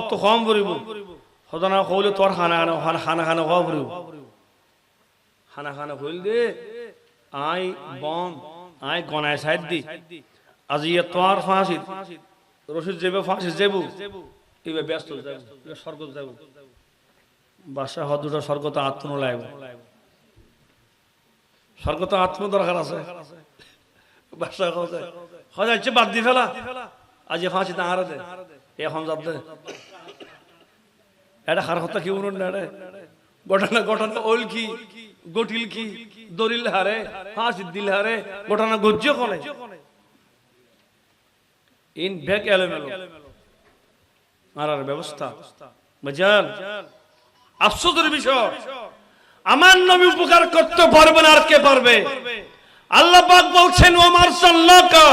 তো কম বরিব হদনা কইলে তোর খানা খানা খানা খানা খ বরিব খানা খানা কইল দে আই বম আই গনায় সাইড দি আজ ইয়ে তোর ফাঁসি রশিদ যাবে ফাঁসি যাবো এবার ব্যস্ত যাবো স্বর্গ যাবো বাসা হদুটা স্বর্গ তো আত্ম লাগবে স্বর্গ তো আত্ম দরকার আছে বাসা হজাচ্ছে বাদ দি ফেলা আজ ফাঁসি তা হারা দে এখন যাব দে এটা হার কথা কি উনুন না রে ঘটনা ঘটনা ওল কি গটিল কি দরিল হারে ফাঁসি দিল হারে ঘটনা গজ্য কলে ইন ব্যাগ এলোমেলো মারার ব্যবস্থা বুঝান আফসোসের বিষয় আমার নবী উপকার করতে পারবে না আর কে পারবে আল্লাহ পাক বলছেন ওমার সাল্লাকা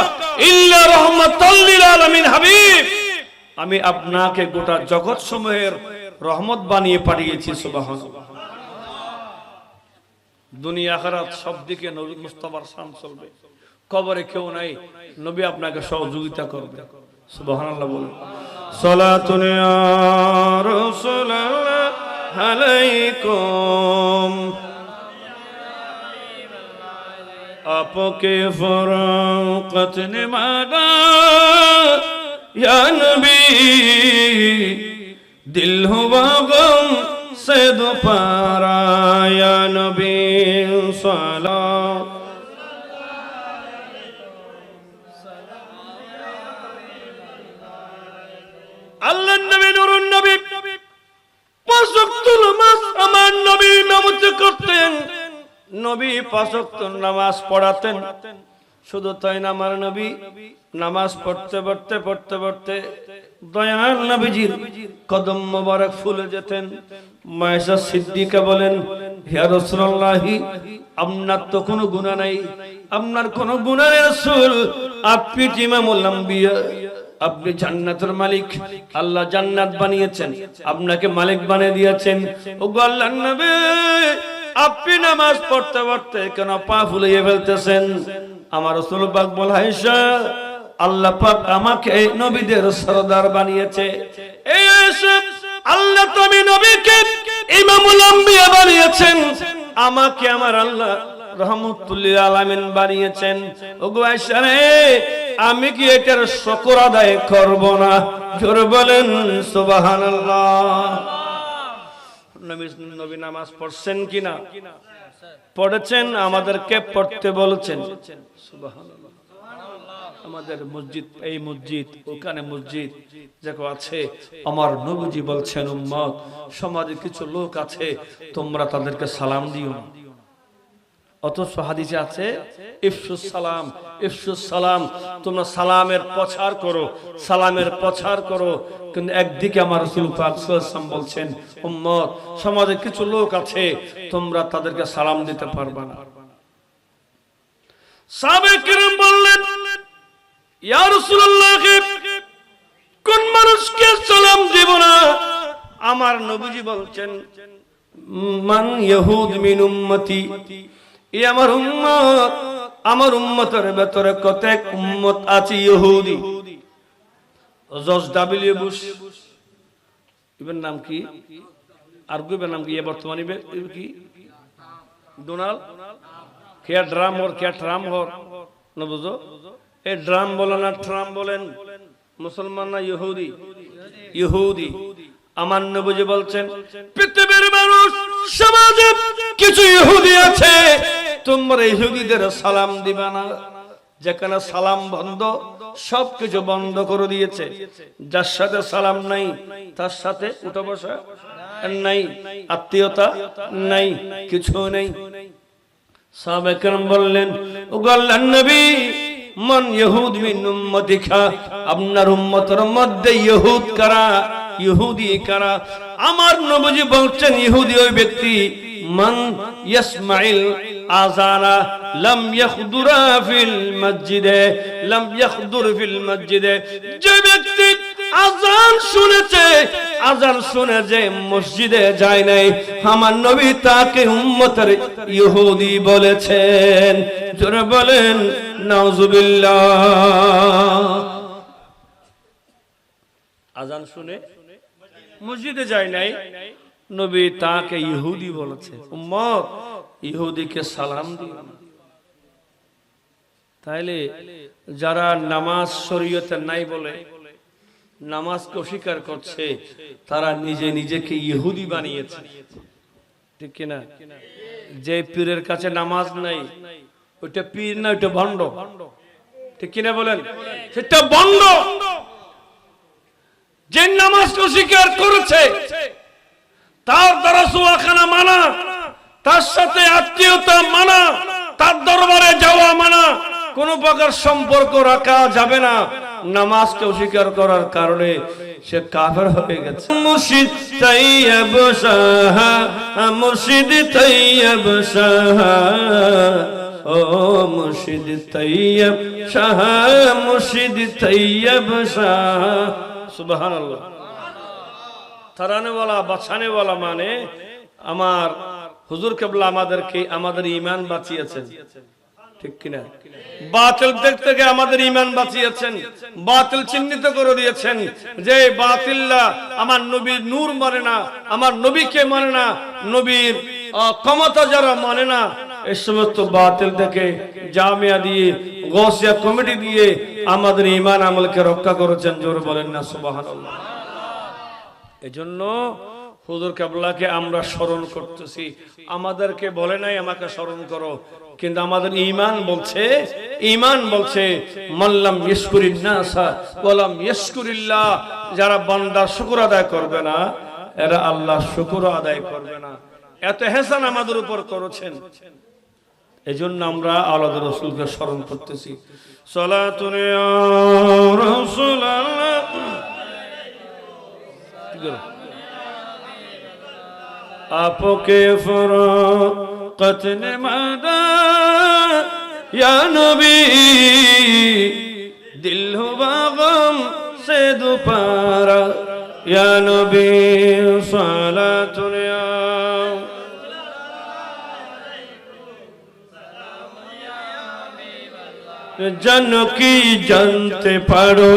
ইল্লা রাহমাতাল লিল আলামিন হাবিব আমি আপনাকে গোটা জগৎ সমূহের রহমত বানিয়ে পাঠিয়েছি সুবহানাল্লাহ দুনিয়া আখিরাত সব দিকে নবী মুস্তাফার শান চলবে কবরে কেউ নাই নবী আপনাকে সহযোগিতা করবে সুবহানাল্লাহ বলুন সালাতুন ইয়া রাসূলুল্লাহ আলাইকুম आपके फरकत ने मांगा या नबी दिल हुआ गम से दोबारा या नबी सलाम अल्लाह नबी नूरुन नबी पांच वक्त नमाज আমার নবী নামাজ করতেন নবী পাঁচ ওয়াক্ত নামাজ পড়াতেন শুধু তাই না আমার নবী নামাজ পড়তে পড়তে পড়তে পড়তে দয়াল নবীজির কদম মোবারক ফুলে যেতেন মায়েশা সিদ্দিকা বলেন হে রাসূলুল্লাহ আপনার তো কোনো গুনাহ নাই আপনার কোনো গুনাহ নেই রাসূল আপনি ইমামুল আম্বিয়া আপনি জান্নাতের মালিক আল্লাহ জান্নাত বানিয়েছেন আপনাকে মালিক বানিয়ে দিয়েছেন ওগো আল্লাহর নবী আপনি নামাজ পড়তে পড়তে কেন পা ফুলিয়ে ফেলতেছেন আমার রাসূল পাক বলে আয়েশা আল্লাহ পাক আমাকে নবীদের সরদার বানিয়েছে এই আয়েশা আল্লাহ তুমি নবীকে ইমামুল আম্বিয়া বানিয়েছেন আমাকে আমার আল্লাহ রহমাতুল লিল আলামিন বানিয়েছেন ওগো আয়েশা রে আমি কি এটার শুকর আদায় করব না জোরে বলেন সুবহানাল্লাহ নবী নামাজ পড়ছেন কিনা পড়েছেন আমাদেরকে পড়তে বলেছেন সুবহানাল্লাহ আমাদের মসজিদ এই মসজিদ ওখানে মসজিদ দেখো আছে আমার নবীজি বলছেন উম্মত সমাজে কিছু লোক আছে তোমরা তাদেরকে সালাম দিও না অথচ হাদিসে আছে ইফশুস সালাম তোমরা সালামের প্রচার করো কিন্তু একদিকে আমার রাসূল পাক সাল্লাল্লাহু আলাইহি ওয়াসাল্লাম বলছেন উম্মত সমাজে কিছু লোক আছে তোমরা তাদেরকে সালাম দিতে পারবে না সাহাবায়ে কিরাম বললেন ইয়া রাসূলুল্লাহ কোন মানুষকে সালাম দিব না আমার নবীজি বলছেন মান ইয়াহুদ মিন উম্মতি এই আমার উম্মতের ভেতরে কতক উম্মত আছে ইহুদি জর্জ ডব্লিউ বুশ ইবের নাম কি আর গুবের নাম কি বর্তমানে কি ডোনাল্ড কে ট্রাম্প হর না বুঝো এই ড্রাম বলেন না ট্রাম্প বলেন মুসলমান না ইহুদি আমার নবী বলছেন পৃথিবীর মানুষ সমাজে কিছু ইহুদি আছে তোমরা ইহুদিদের সালাম দিবা না যেখানে সালাম বন্ধ সবকিছু বন্ধ করে দিয়েছে। যার সাথে সালাম নাই তার সাথে উঠা বসা নাই, আত্মীয়তা নাই, কিছু নেই। সাহাবায়ে কেরাম বললেন, ও আল্লাহর নবী, মান ইহুদ মিন উম্মতিকা, আপনার উম্মতের মধ্যে ইহুদ কারা, ইহুদি কারা? আমার নবীজি বলছেন ইহুদি ওই ব্যক্তি মান ইয়াসমাইল আযানা লাম ইয়াখদুরা ফিল মসজিদে, লাম ইয়াখদুর ফিল মসজিদে, যে ব্যক্তি আযান শুনেছে, আযান শুনে যে মসজিদে যায় নাই, আমার নবী তাকে উম্মতের ইহুদি বলেছেন। জোরে বলেন নাউজুবিল্লাহ। আযান শুনে মসজিদে যায় নাই, নবী তাকে ইহুদি বলেছে। উম্মত ইহুদিকে সালাম দিও না। তাইলে যারা নামাজ শরীয়তে নাই বলে নামাজকে অস্বীকার করছে, তারা নিজে নিজেকে ইহুদি বানিয়েছে, ঠিক কিনা? যে পীরের কাছে নামাজ নাই ওইটা পীর না, ওইটা ভণ্ড, ঠিক কিনা বলেন? সেটা ভণ্ড। যে নামাজকে অস্বীকার করেছে তার দ্বারা সুয়াখানা মানা, তার সাথে আত্মীয়তা মানা, তার দরবারে যাওয়া মানা, কোন প্রকার সম্পর্ক রাখা যাবে না। নামাজকে অস্বীকার করার কারণে সে কাফের হয়ে গেছে। মুর্শিদ তাইয়্যিব শাহ, মুর্শিদ তাইয়্যিব শাহ, ও মুর্শিদ তাইয়্যিব শাহ, মুর্শিদ তাইয়্যিব শাহ। সুবহানাল্লাহ। তারানে ওয়ালা বাঁচানে ওয়ালা মানে আমার হুজুর কেবলা আমাদেরকে আমাদের ঈমান বাঁচিয়েছেন, ঠিক কিনা? বাতিল দিক থেকে আমাদের ঈমান বাঁচিয়েছেন, বাতিল চিহ্নিত করে দিয়েছেন যে বাতিলরা আমার নবীর নূর মানে না, আমার নবীকে মানে না, নবীর ক্ষমতা যারা মানে না, এই সমস্ত বাতিল থেকে জামিয়া দিয়ে, গৌসিয়া কমিটি দিয়ে আমাদের ঈমান আমলকে রক্ষা করেছেন। জোরে বলেন না সুবহানাল্লাহ। এজন্য হুজুর কেবলাকে আমরা স্মরণ করতেছি, আমাদেরকে বলে নাই আমাকে স্মরণ করো, কিন্তু আমাদের ঈমান বলছে, ঈমান বলছে মাল্লাম ইয়াশকুরিন নাসা ওয়ালাম ইয়াশকুরিল্লাহ, যারা বান্দার শুকর আদায় করবে না এরা আল্লাহর শুকর আদায় করবে না। এত ইহসান আমাদের উপর করেছেন, এজন্য আমরা আওলাদ রাসূলকে স্মরণ করতেছি। সালাতুন ইয়া রাসূলুল্লাহ, आपके फरकत ने मादा या नबी, दिल हुआ गम से दोबारा या नबी, सलातुन या जन की जानते पारो,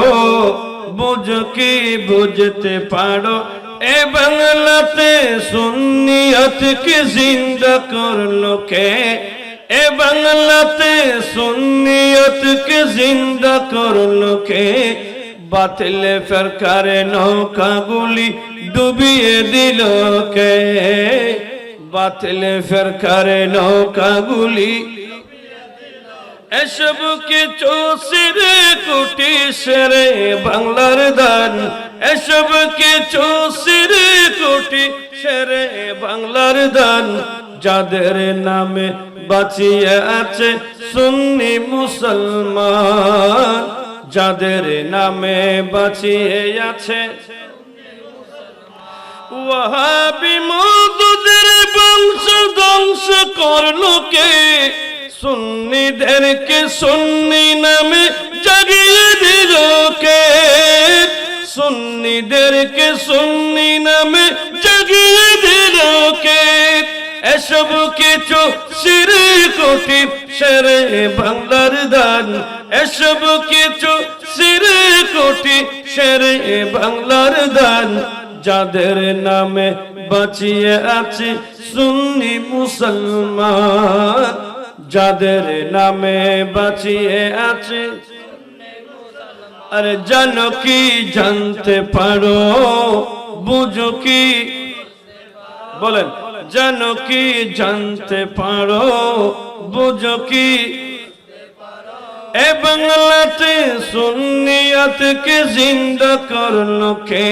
बुझ की बुझते पारो, ए बांग्लाते सुन्नियत की जिंदा कर लो के, ए बांग्लाते सुन्नियत की जिंदा कर लो के, बातिल फरकारे नौका गुली डुबिए दिलो के, बातिल फरकारे नौका गुली এসব কিছু সিরে কোটি সেরে বাংলার দান, এসব কিছু সিরে কোটি সেরে বাংলার দান, যাদের নামে বাঁচিয়ে আছে সুন্নি মুসলমান, যাদের নামে বাঁচিয়ে আছে ওয়াহাবি মওদুদের বংশ ধ্বংস করলো কে, সুন্নিদেরকে সুন্নি নামে জাগিয়ে দিল কে, সুন্নিদেরকে সুন্নি নামে জাগিয়ে দিল কে, এসব কিছু শিরকটি সেরে বাংলার দান, এসব কিছু শিরকটি সেরে বাংলার দান, যাদের নামে বাঁচিয়ে আছে সুন্নি মুসলমান, যাদের নামে বাঁচিয়ে আছে। আরে জানো কি জানতে পারো, বুঝো কি, বলেন জানো কি জানতে পারো, বুঝো কি, ए बंगलाते सुन्नियत के जिंदा करने के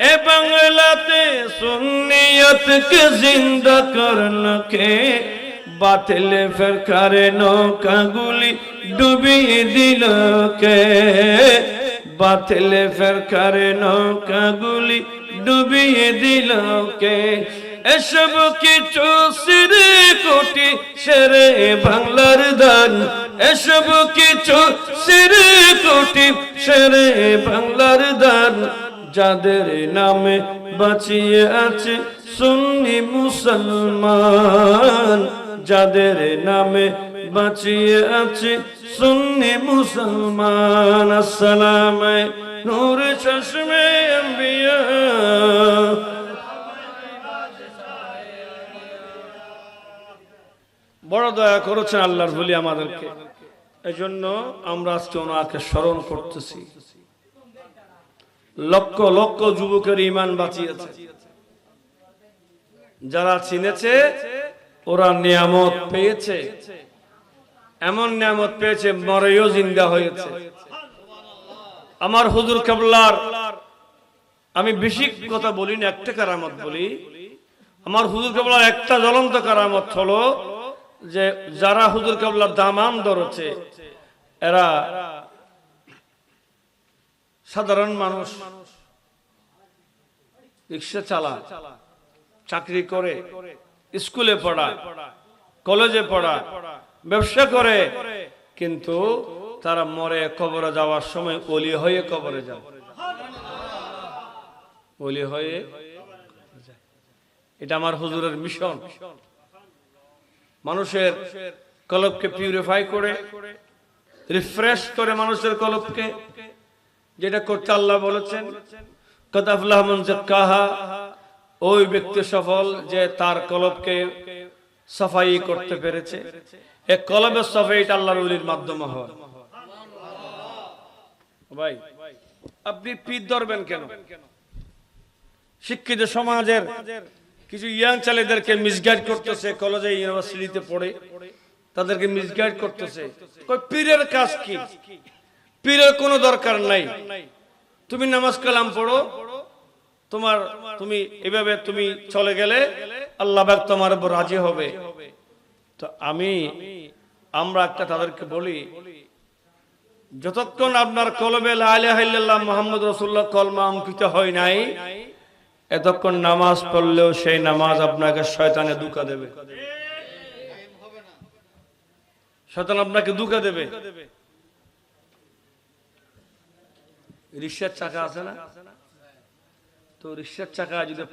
ए बंगलाते सुन्नियत के जिंदा करने के बातिल फिरकारे नौकागुली डुबिए दिल के बातिल फिरकारे नौकागुली डुबिए दिल के এসব কিছু সিরে কোটি শেরে বাংলার দান এসব কিছু সিরে কোটি শেরে বাংলার দান যাদের নামে বাঁচিয়ে আছে সুন্নি মুসলমান যাদের নামে বাঁচিয়ে আছে সুন্নি মুসলমান আসসালামে নূর চশমে আম্বিয়া বড় দয়া করেছেন আল্লাহর বলি আমাদেরকে এজন্য আমরা আজকে ওনাকে স্মরণ করতেছি লক্ষ লক্ষ যুবকের ঈমান বাঁচিয়েছে যারা চিনেছে ওরা নিয়ামত পেয়েছে এমন নিয়ামত পেয়েছে মরেও জিন্দা হয়েছে আমার হুজুর কেবলার আমি বেশি কথা বলি না একটা কারামত বলি আমার হুজুর কেবলার একটা জ্বলন্ত কারামত হলো যে যারা হুজুর কেবলার দামান ধরেছে এরা সাধারণ মানুষ রিক্সা চালায় চাকরি করে স্কুলে পড়া কলেজে পড়া ব্যবসা করে কিন্তু তারা মরে কবরে যাওয়ার সময় ওলি হয়ে কবরে যায় ওলি হয়ে এটা আমার হুজুরের মিশন মানুষের কলবকে পিউরিফাই করে রিফ্রেশ করে মানুষের কলবকে যেটা করতে আল্লাহ বলেছেন কদ আফলাহা মান যাক্কাহা ওই ব্যক্তি সফল যে তার কলবকে সাফাই করতে পেরেছে এই কলবের সাফাইটা আল্লাহর ওলির মাধ্যমে হয় ভাই আপনি পীর ধরবেন কেন শিক্ষিত সমাজের কিছু ইয়াং ছেলেদেরকে মিসগাইড করতেছে কলেজে ইউনিভার্সিটিতে পড়ে তাদেরকে মিসগাইড করতেছে কই পীরের কাজ কি পীরের কোনো দরকার নাই তুমি নামাজ কালাম পড়ো তুমি এভাবে তুমি চলে গেলে আল্লাহ পাক তোমার উপর রাজি হবে তো আমরা একটা তাদেরকে বলি যতক্ষণ আপনার কলবে লা ইলাহা ইল্লাল্লাহ মুহাম্মদুর রাসূলুল্লাহ কলমা অঙ্কিত হয় নাই এতক্ষণ নামাজ পড়লেও সেই নামাজ আপনাকে শয়তানে ধোঁকা দেবে শয়তান আপনাকে ধোঁকা দেবে রিকশার চাকা আছে না তো রিকশার চাকা যদি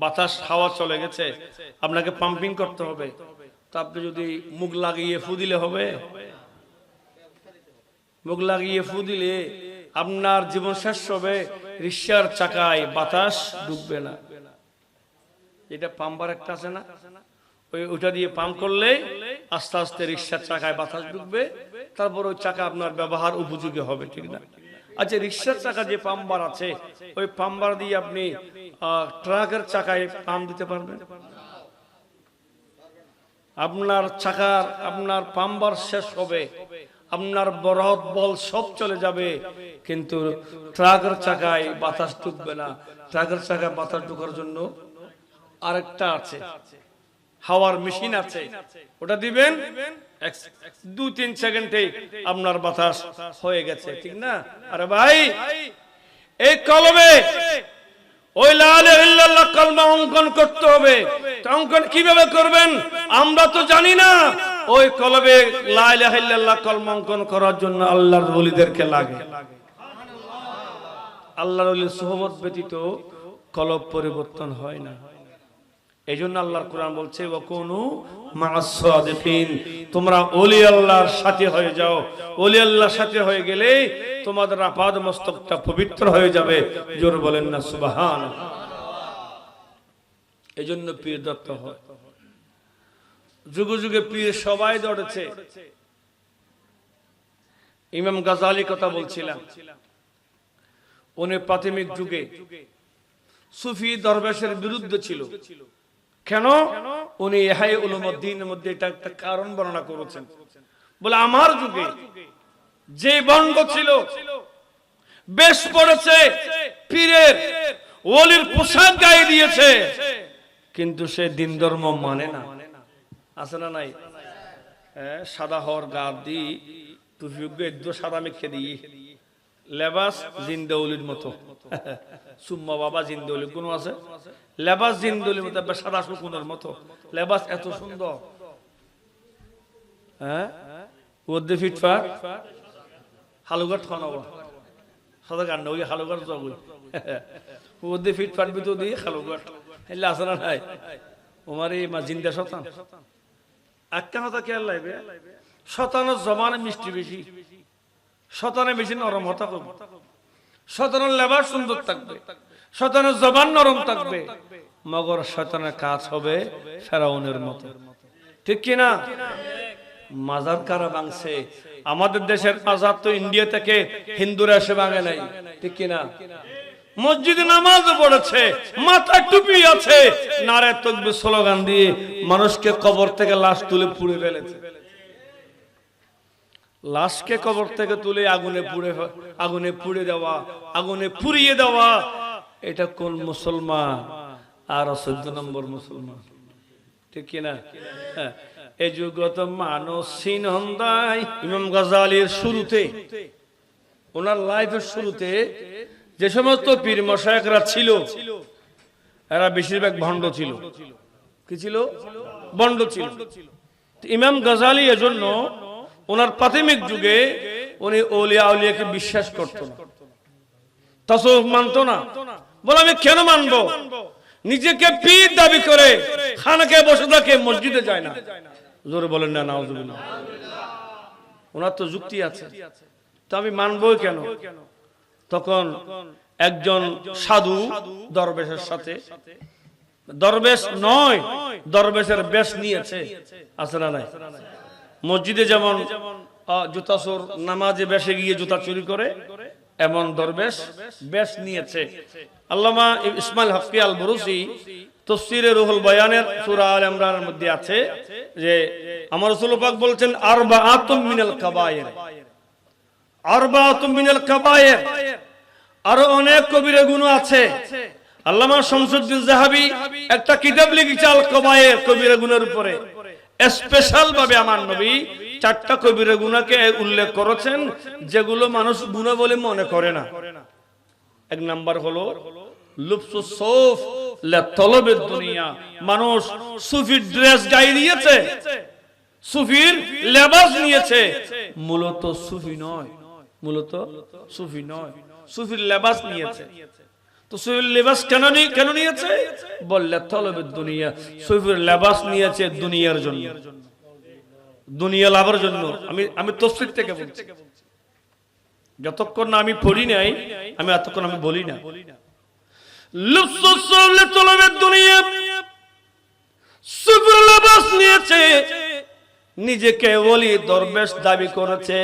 বাতাস হাওয়া চলে গেছে আপনাকে পাম্পিং করতে হবে তো আপনি যদি মুখ লাগিয়ে ফু দিলে হবে মুখ লাগিয়ে ফু দিলে আপনার জীবন শেষ হবে রিকশার চাকায় বাতাস ঢুকবে না এটা পাম্পার একটা আছে না ওইটা দিয়ে পাম্প করলে আস্তে আস্তে রিকশার চাকায় বাতাস ঢুকবে তারপর ওই চাকা আপনার ব্যবহার উপযোগী হবে ঠিক না আচ্ছা রিকশার চাকা যে পাম্পার আছে ওই পাম্পার দিয়ে আপনি ট্রাকের চাকায় পাম্প দিতে পারবেন আপনার পাম্পার শেষ হবে আপনার বরহত বল সব চলে যাবে কিন্তু ট্রাকের চাকায় বাতাস ঢুকবে না ট্রাকের চাকায় বাতাস ঢোকার জন্য আরেকটা আছে হাওয়ার মেশিন আছে ওটা দিবেন 2-3 সেকেন্ডে আপনার বাতাস হয়ে গেছে ঠিক না আরে ভাই এই কলমে ওই লা ইলাহা ইল্লাল্লাহ কলমা অঙ্কন করতে হবে তো অঙ্কন কিভাবে করবেন আমরা তো জানি না ওই কলবে লা ইলাহা ইল্লাল্লাহ কলমা অঙ্কন করার জন্য আল্লাহর ওলিদেরকে লাগে আল্লাহর ওলির সুহবত ব্যতীত কলব পরিবর্তন হয় না এইজন্য আল্লাহর কোরআন বলছে ওয়াকুনু মা'আস সাদিকিন তোমরা ওলি আল্লাহর সাথে হয়ে যাও ওলি আল্লাহর সাথে হয়ে গেলে তোমাদের আপাদ মস্তকটা পবিত্র হয়ে যাবে জোরে বলেন না সুবহানাল্লাহ এইজন্য পীর দত্ত হয় যুগে যুগে পীর সবাই দৌড়েছে ইমাম গাজালি কথা বলছিলাম উনি প্রাথমিক যুগে সুফি দরবেশের বিরুদ্ধে ছিল কেন উনি ইহয়া উলুমুদ্দিনের মধ্যে এটা একটা কারণ বর্ণনা করেছেন বলে আমার যুগে যে বন্ড ছিল বেশ পড়েছে, পীরের ওলির পোশাক গায়ে দিয়েছে, কিন্তু সে দিন ধর্ম মানে না। আছে না নাই? সাদা হর গা দি টুপি সাদা মেখে দিয়ে লেবাস জিন্দৌলির মতো সুম্মা বাবা জিন্দৌলি কোন আছে লেবাস জিন্দৌলির মতো সাদা শুকুনের মতো লেবাস এত সুন্দর। হ্যাঁ ওদের ফিটফাট হালুঘাট খানাবো সাদা গান্ডা ওই হালুঘাট যাবো ওদের ফিটফাট ভিতর দিয়ে হালুঘাট হেলে আসে না নাই ওমার এই মা জিন্দা শতান একটা কথা খেয়াল লাগবে, শতানের জমানে মিষ্টি বেশি, শতানে বেশি নরম হতা কম, শতানের লেবার সুন্দর থাকবে, শতানের জবান নরম থাকবে, মগর শতানের কাজ হবে ফেরাউনের মতো। ঠিক কিনা? মাজার কারা ভাঙছে? আমাদের দেশের মাজার তো ইন্ডিয়া থেকে হিন্দুরা এসে ভাঙে নাই। ঠিক কিনা? মসজিদে নামাজ পড়েছে, মাথায় টুপি আছে, নারে তাকবীর স্লোগান দিয়ে মানুষকে কবর থেকে লাশ তুলে পুড়ে ফেলেছে। লাশকে কবর থেকে তুলে আগুনে পুড়ে দেওয়া, আগুনে পুড়িয়ে দেওয়া, এটা কোন মুসলমান? আর 14 নম্বর মুসলমান। ঠিক কিনা? এই যুগত মানুষ সিনন্দায় ইমাম গাজালির শুরুতে, ওনার লাইফের শুরুতে যে সমস্ত পীর মশায়েখরা ছিল এরা বেশিরভাগ ভণ্ড ছিল। কি ছিল? ভণ্ড ছিল। ইমাম গাজালি এজন্য ওনার প্রাথমিক যুগে উনি আউলিয়া আউলিয়াকে বিশ্বাস করতেন না, তাসাউফ মানত না। বলে আমি কেন মানবো? নিজেকে পীর দাবি করে খানাকে বসে থাকে, মসজিদে যায় না। জোরে বলেন না নাউজুবিল্লাহ। ওনার তো যুক্তি আছে, তো আমি মানবই কেন? তখন একজন সাধু দরবেশের সাথে, দরবেশ নয় দরবেশের বেশ নিয়েছে, আছে না নাই? মসজিদে যেমন জুতা চোর নামাজে বেশে গিয়ে জুতা চুরি করে, এমন দরবেশ বেশ নিয়েছে। আল্লামা ইসমাইল হক আল বুরুসি তাফসীরে রুহুল বয়ানের সূরা আল ইমরানের মধ্যে আছে যে আমার রাসূল পাক বলছেন আরবাআতুম মিনাল কাবায়ের, আরবাআতুম মিনাল কাবায়ের, আরো অনেক কবিরা গুনাহ আছে। আল্লামা শামসুদ্দিন যাহাবী একটা কিতাব লিখেছে আল কাবায়ের, কবিরা গুনাহের উপরে। স্পেশাল ভাবে আমার নবী 4টা কবিরা গুনাহকে উল্লেখ করেছেন যেগুলো মানুষ গুনাহ বলে মনে করে না। এক নাম্বার হলো লুবসুস সৌফ লিতলবিদ দুনিয়া, মানুষ সুফির ড্রেস গায়ে দিয়েছে, সুফির লেবাস নিয়েছে, মূলত সুফি নয়, মূলত সুফি নয়, সুফির লেবাস নিয়েছে। তো সুফির লেবাস কেন নিয়েছে? বললে তলবের দুনিয়া, সুফির লেবাস নিয়েছে দুনিয়ার জন্য, দুনিয়া লাভের জন্য। আমি তাফসীর থেকে বলছি, যতক্ষণ না আমি পড়ি নাই আমি এতক্ষণ আমি বলি না। সুফির লেবাস নিয়েছে, নিজেকে ওলি দরবেশ দাবি করেছে,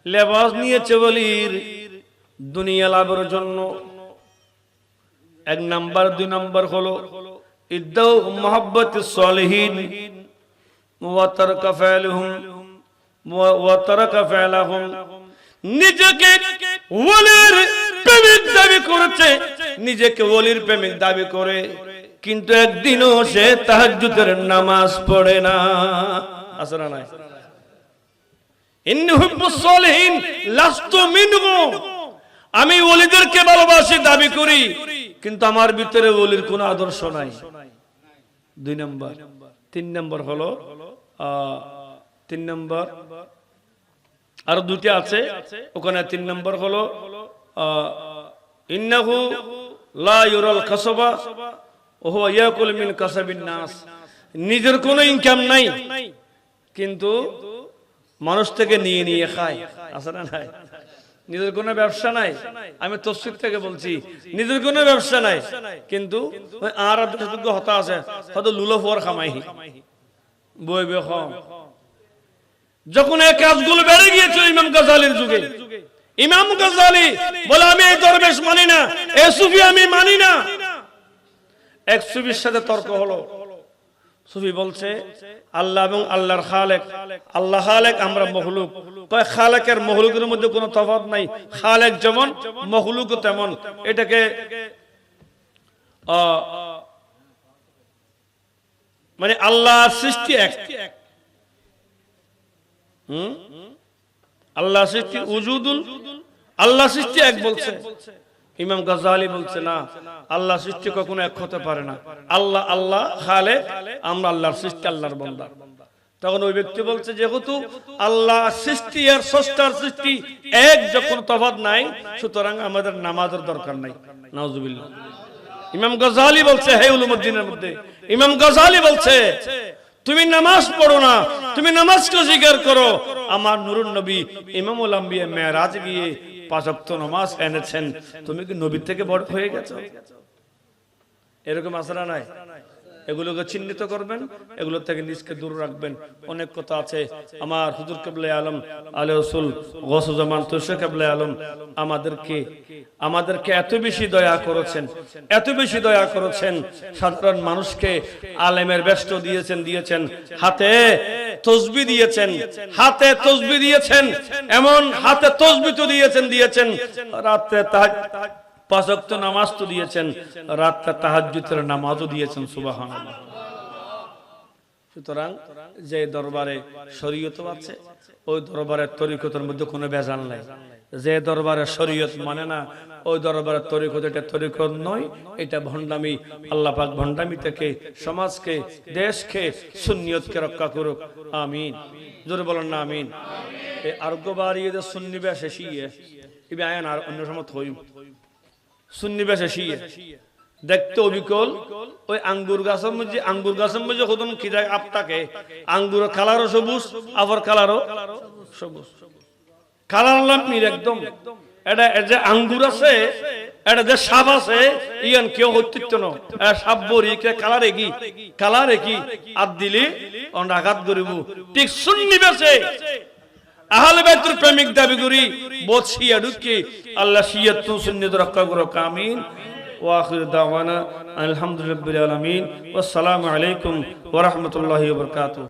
লেবাস নিয়েছে ওলির দুনিয়া লাভের জন্য। এক নাম্বার। 2 নাম্বার হলো ইদ্দাউ মুহাব্বাতিস সালিহিন ওয়া তারকা ফা'লুহুম ওয়া তারকা ফা'লাহুম, নিজেকে ওলির প্রেমিক দাবি করেছে, নিজেকে ওলির প্রেমিক দাবি করে, কিন্তু একদিনও সে তাহাজ্জুদের নামাজ পড়ে না। আছে না নাই? ইন্নী হুব্বুস সালিহিন লাস্তু মিনহু, আমি ওলিদেরকে ভালোবাসি দাবি করি, কিন্তু আমার ভিতরে ওলির কোনো আদর্শ নাই। 2 নাম্বার। 3 নাম্বার হলো 3 নাম্বার আর 2টা আছে ওখানে। 3 নাম্বার হলো ইন্নাহু লা ইউরাল কাসাবা ওয়া হুয়া ইয়াকুল মিন কাসাবিন নাস, নিজের কোনো ইনকাম নাই কিন্তু মানুষ থেকে নিয়ে নিয়ে খায়। আছে না নাই? নিজের কোনো ব্যবসা নাই। আমি তাফসীর থেকে বলছি, নিজের কোনো ব্যবসা নাই কিন্তু আর যতটুকু হতা আছে হয়তো লুলো ফোর খামাই বই বেখম। যখন এই কাজগুলো বেড়ে গিয়েছিল ইমাম গাজালির যুগে, ইমাম গাজালি বলে আমি এই দরবেশ মানি না, এই সুফি আমি মানি না। এক সুফির সাথে তর্ক হলো, সুফি বলছে আল্লাহ এবং আল্লাহর খালেক, আল্লাহ খালেক, আমরা মখলুক। কয় খালেকের মখলুকের মধ্যে কোনো তফাৎ নাই, খালেক যেমন মখলুক তেমন। এটাকে মানে আল্লাহ সৃষ্টি এক, আল্লাহ সৃষ্টি উজুদুল, আল্লাহ সৃষ্টি এক বলছে। ইমাম গাজ্জালি বলছে না, আল্লাহ সৃষ্টি কখনো এক হতে পারে না। আল্লাহ আল্লাহ খালেক, আমরা আল্লাহর সৃষ্টি, আল্লাহর বান্দা। তখন ওই ব্যক্তি বলছে যেহেতু আল্লাহ সৃষ্টি আর স্রষ্টার সৃষ্টি এক, যখন তফাৎ নাই, সুতরাং আমাদের নামাজের দরকার নাই। নাউজুবিল্লাহ। ইমাম গাজ্জালি বলছে, হে উলুমুদ্দিনের মধ্যে ইমাম গাজ্জালি বলছে তুমি নামাজ পড়ো না, তুমি নামাজকে স্বীকার করো। আমার নুরুন নবী ইমামুল আম্বিয়া মেরাজ গিয়ে 5 ওয়াক্ত নামাজ এনেছেন, তুমি কি নবীর থেকে বড় হয়ে গেছো? এরকম আসরা নাই। এগুলোকে চিহ্নিত করবেন, এগুলো থেকে নিজকে দূর রাখবেন। অনেক কথা আছে। আমার হুজুর কিবলা আলম আলে রাসূল গৌসুজ্জামান তুরশি কিবলা আলম আমাদেরকে এত বেশি দয়া করেছেন, এত বেশি দয়া করেছেন, সাধারণ মানুষকে আলেমের বেষ্ট দিয়েছেন, হাতে তসবিহ দিয়েছেন, হাতে তসবিহ দিয়েছেন, এমন হাতে তসবিহ তো দিয়েছেন রাতে 5 ওয়াক্ত নামাজ তো দিয়েছেন, রাতে তাহাজ্জুদের নামাজও দিয়েছেন। সুবহানাল্লাহ। সুতরাং যে দরবারে শরীয়ত আছে, ওই দরবারের তরিকতের মধ্যে কোনো ভেজাল নাই। যে দরবারে শরীয়ত মানে না, ওই দরবারের তরিকত, এটা তরিকত নয়, এটা ভণ্ডামি। আল্লাহ পাক ভণ্ডামি থেকে সমাজকে, দেশকে, সুন্নিয়তকে রক্ষা করুক। আমিন। জোরে বলেন না আমিন। এই আরোগ্য বাড়িয়ে যে সুন্নি বেশ এসিয়ে ইবে আয়ান আর অন্য সময় হই সুন্নি বেশ এসিয়ে দেখতে অবিকল। ওই আঙ্গুর গাছের মধ্যে কদম কি যায় আপটাকে, আঙ্গুর কালারও সবুজ, আবার কালারও সবুজ, কালার লাম্পির একদম। এটা যে আঙ্গুর আছে, এটা যে সাপ আছে, ইয়ান কেউ হত্যিত্ব ন সাপ বরি কালার কি আর দিলি আঘাত করিব। ঠিক সুন্নি বেশে আহলে বাইতুর প্রেমিক দাবি করি, বোধ শিয়া ঢুকি। আল্লাহ শিয়াত তো সুন্নিত রক্ষা করো। আমিন। ওয়াখির দাওয়ানা আলহামদুলিল্লাহি রাব্বিল আলামিন। ওয়াসসালামু আলাইকুম ওয়া রাহমাতুল্লাহি ওয়া বারাকাতুহু।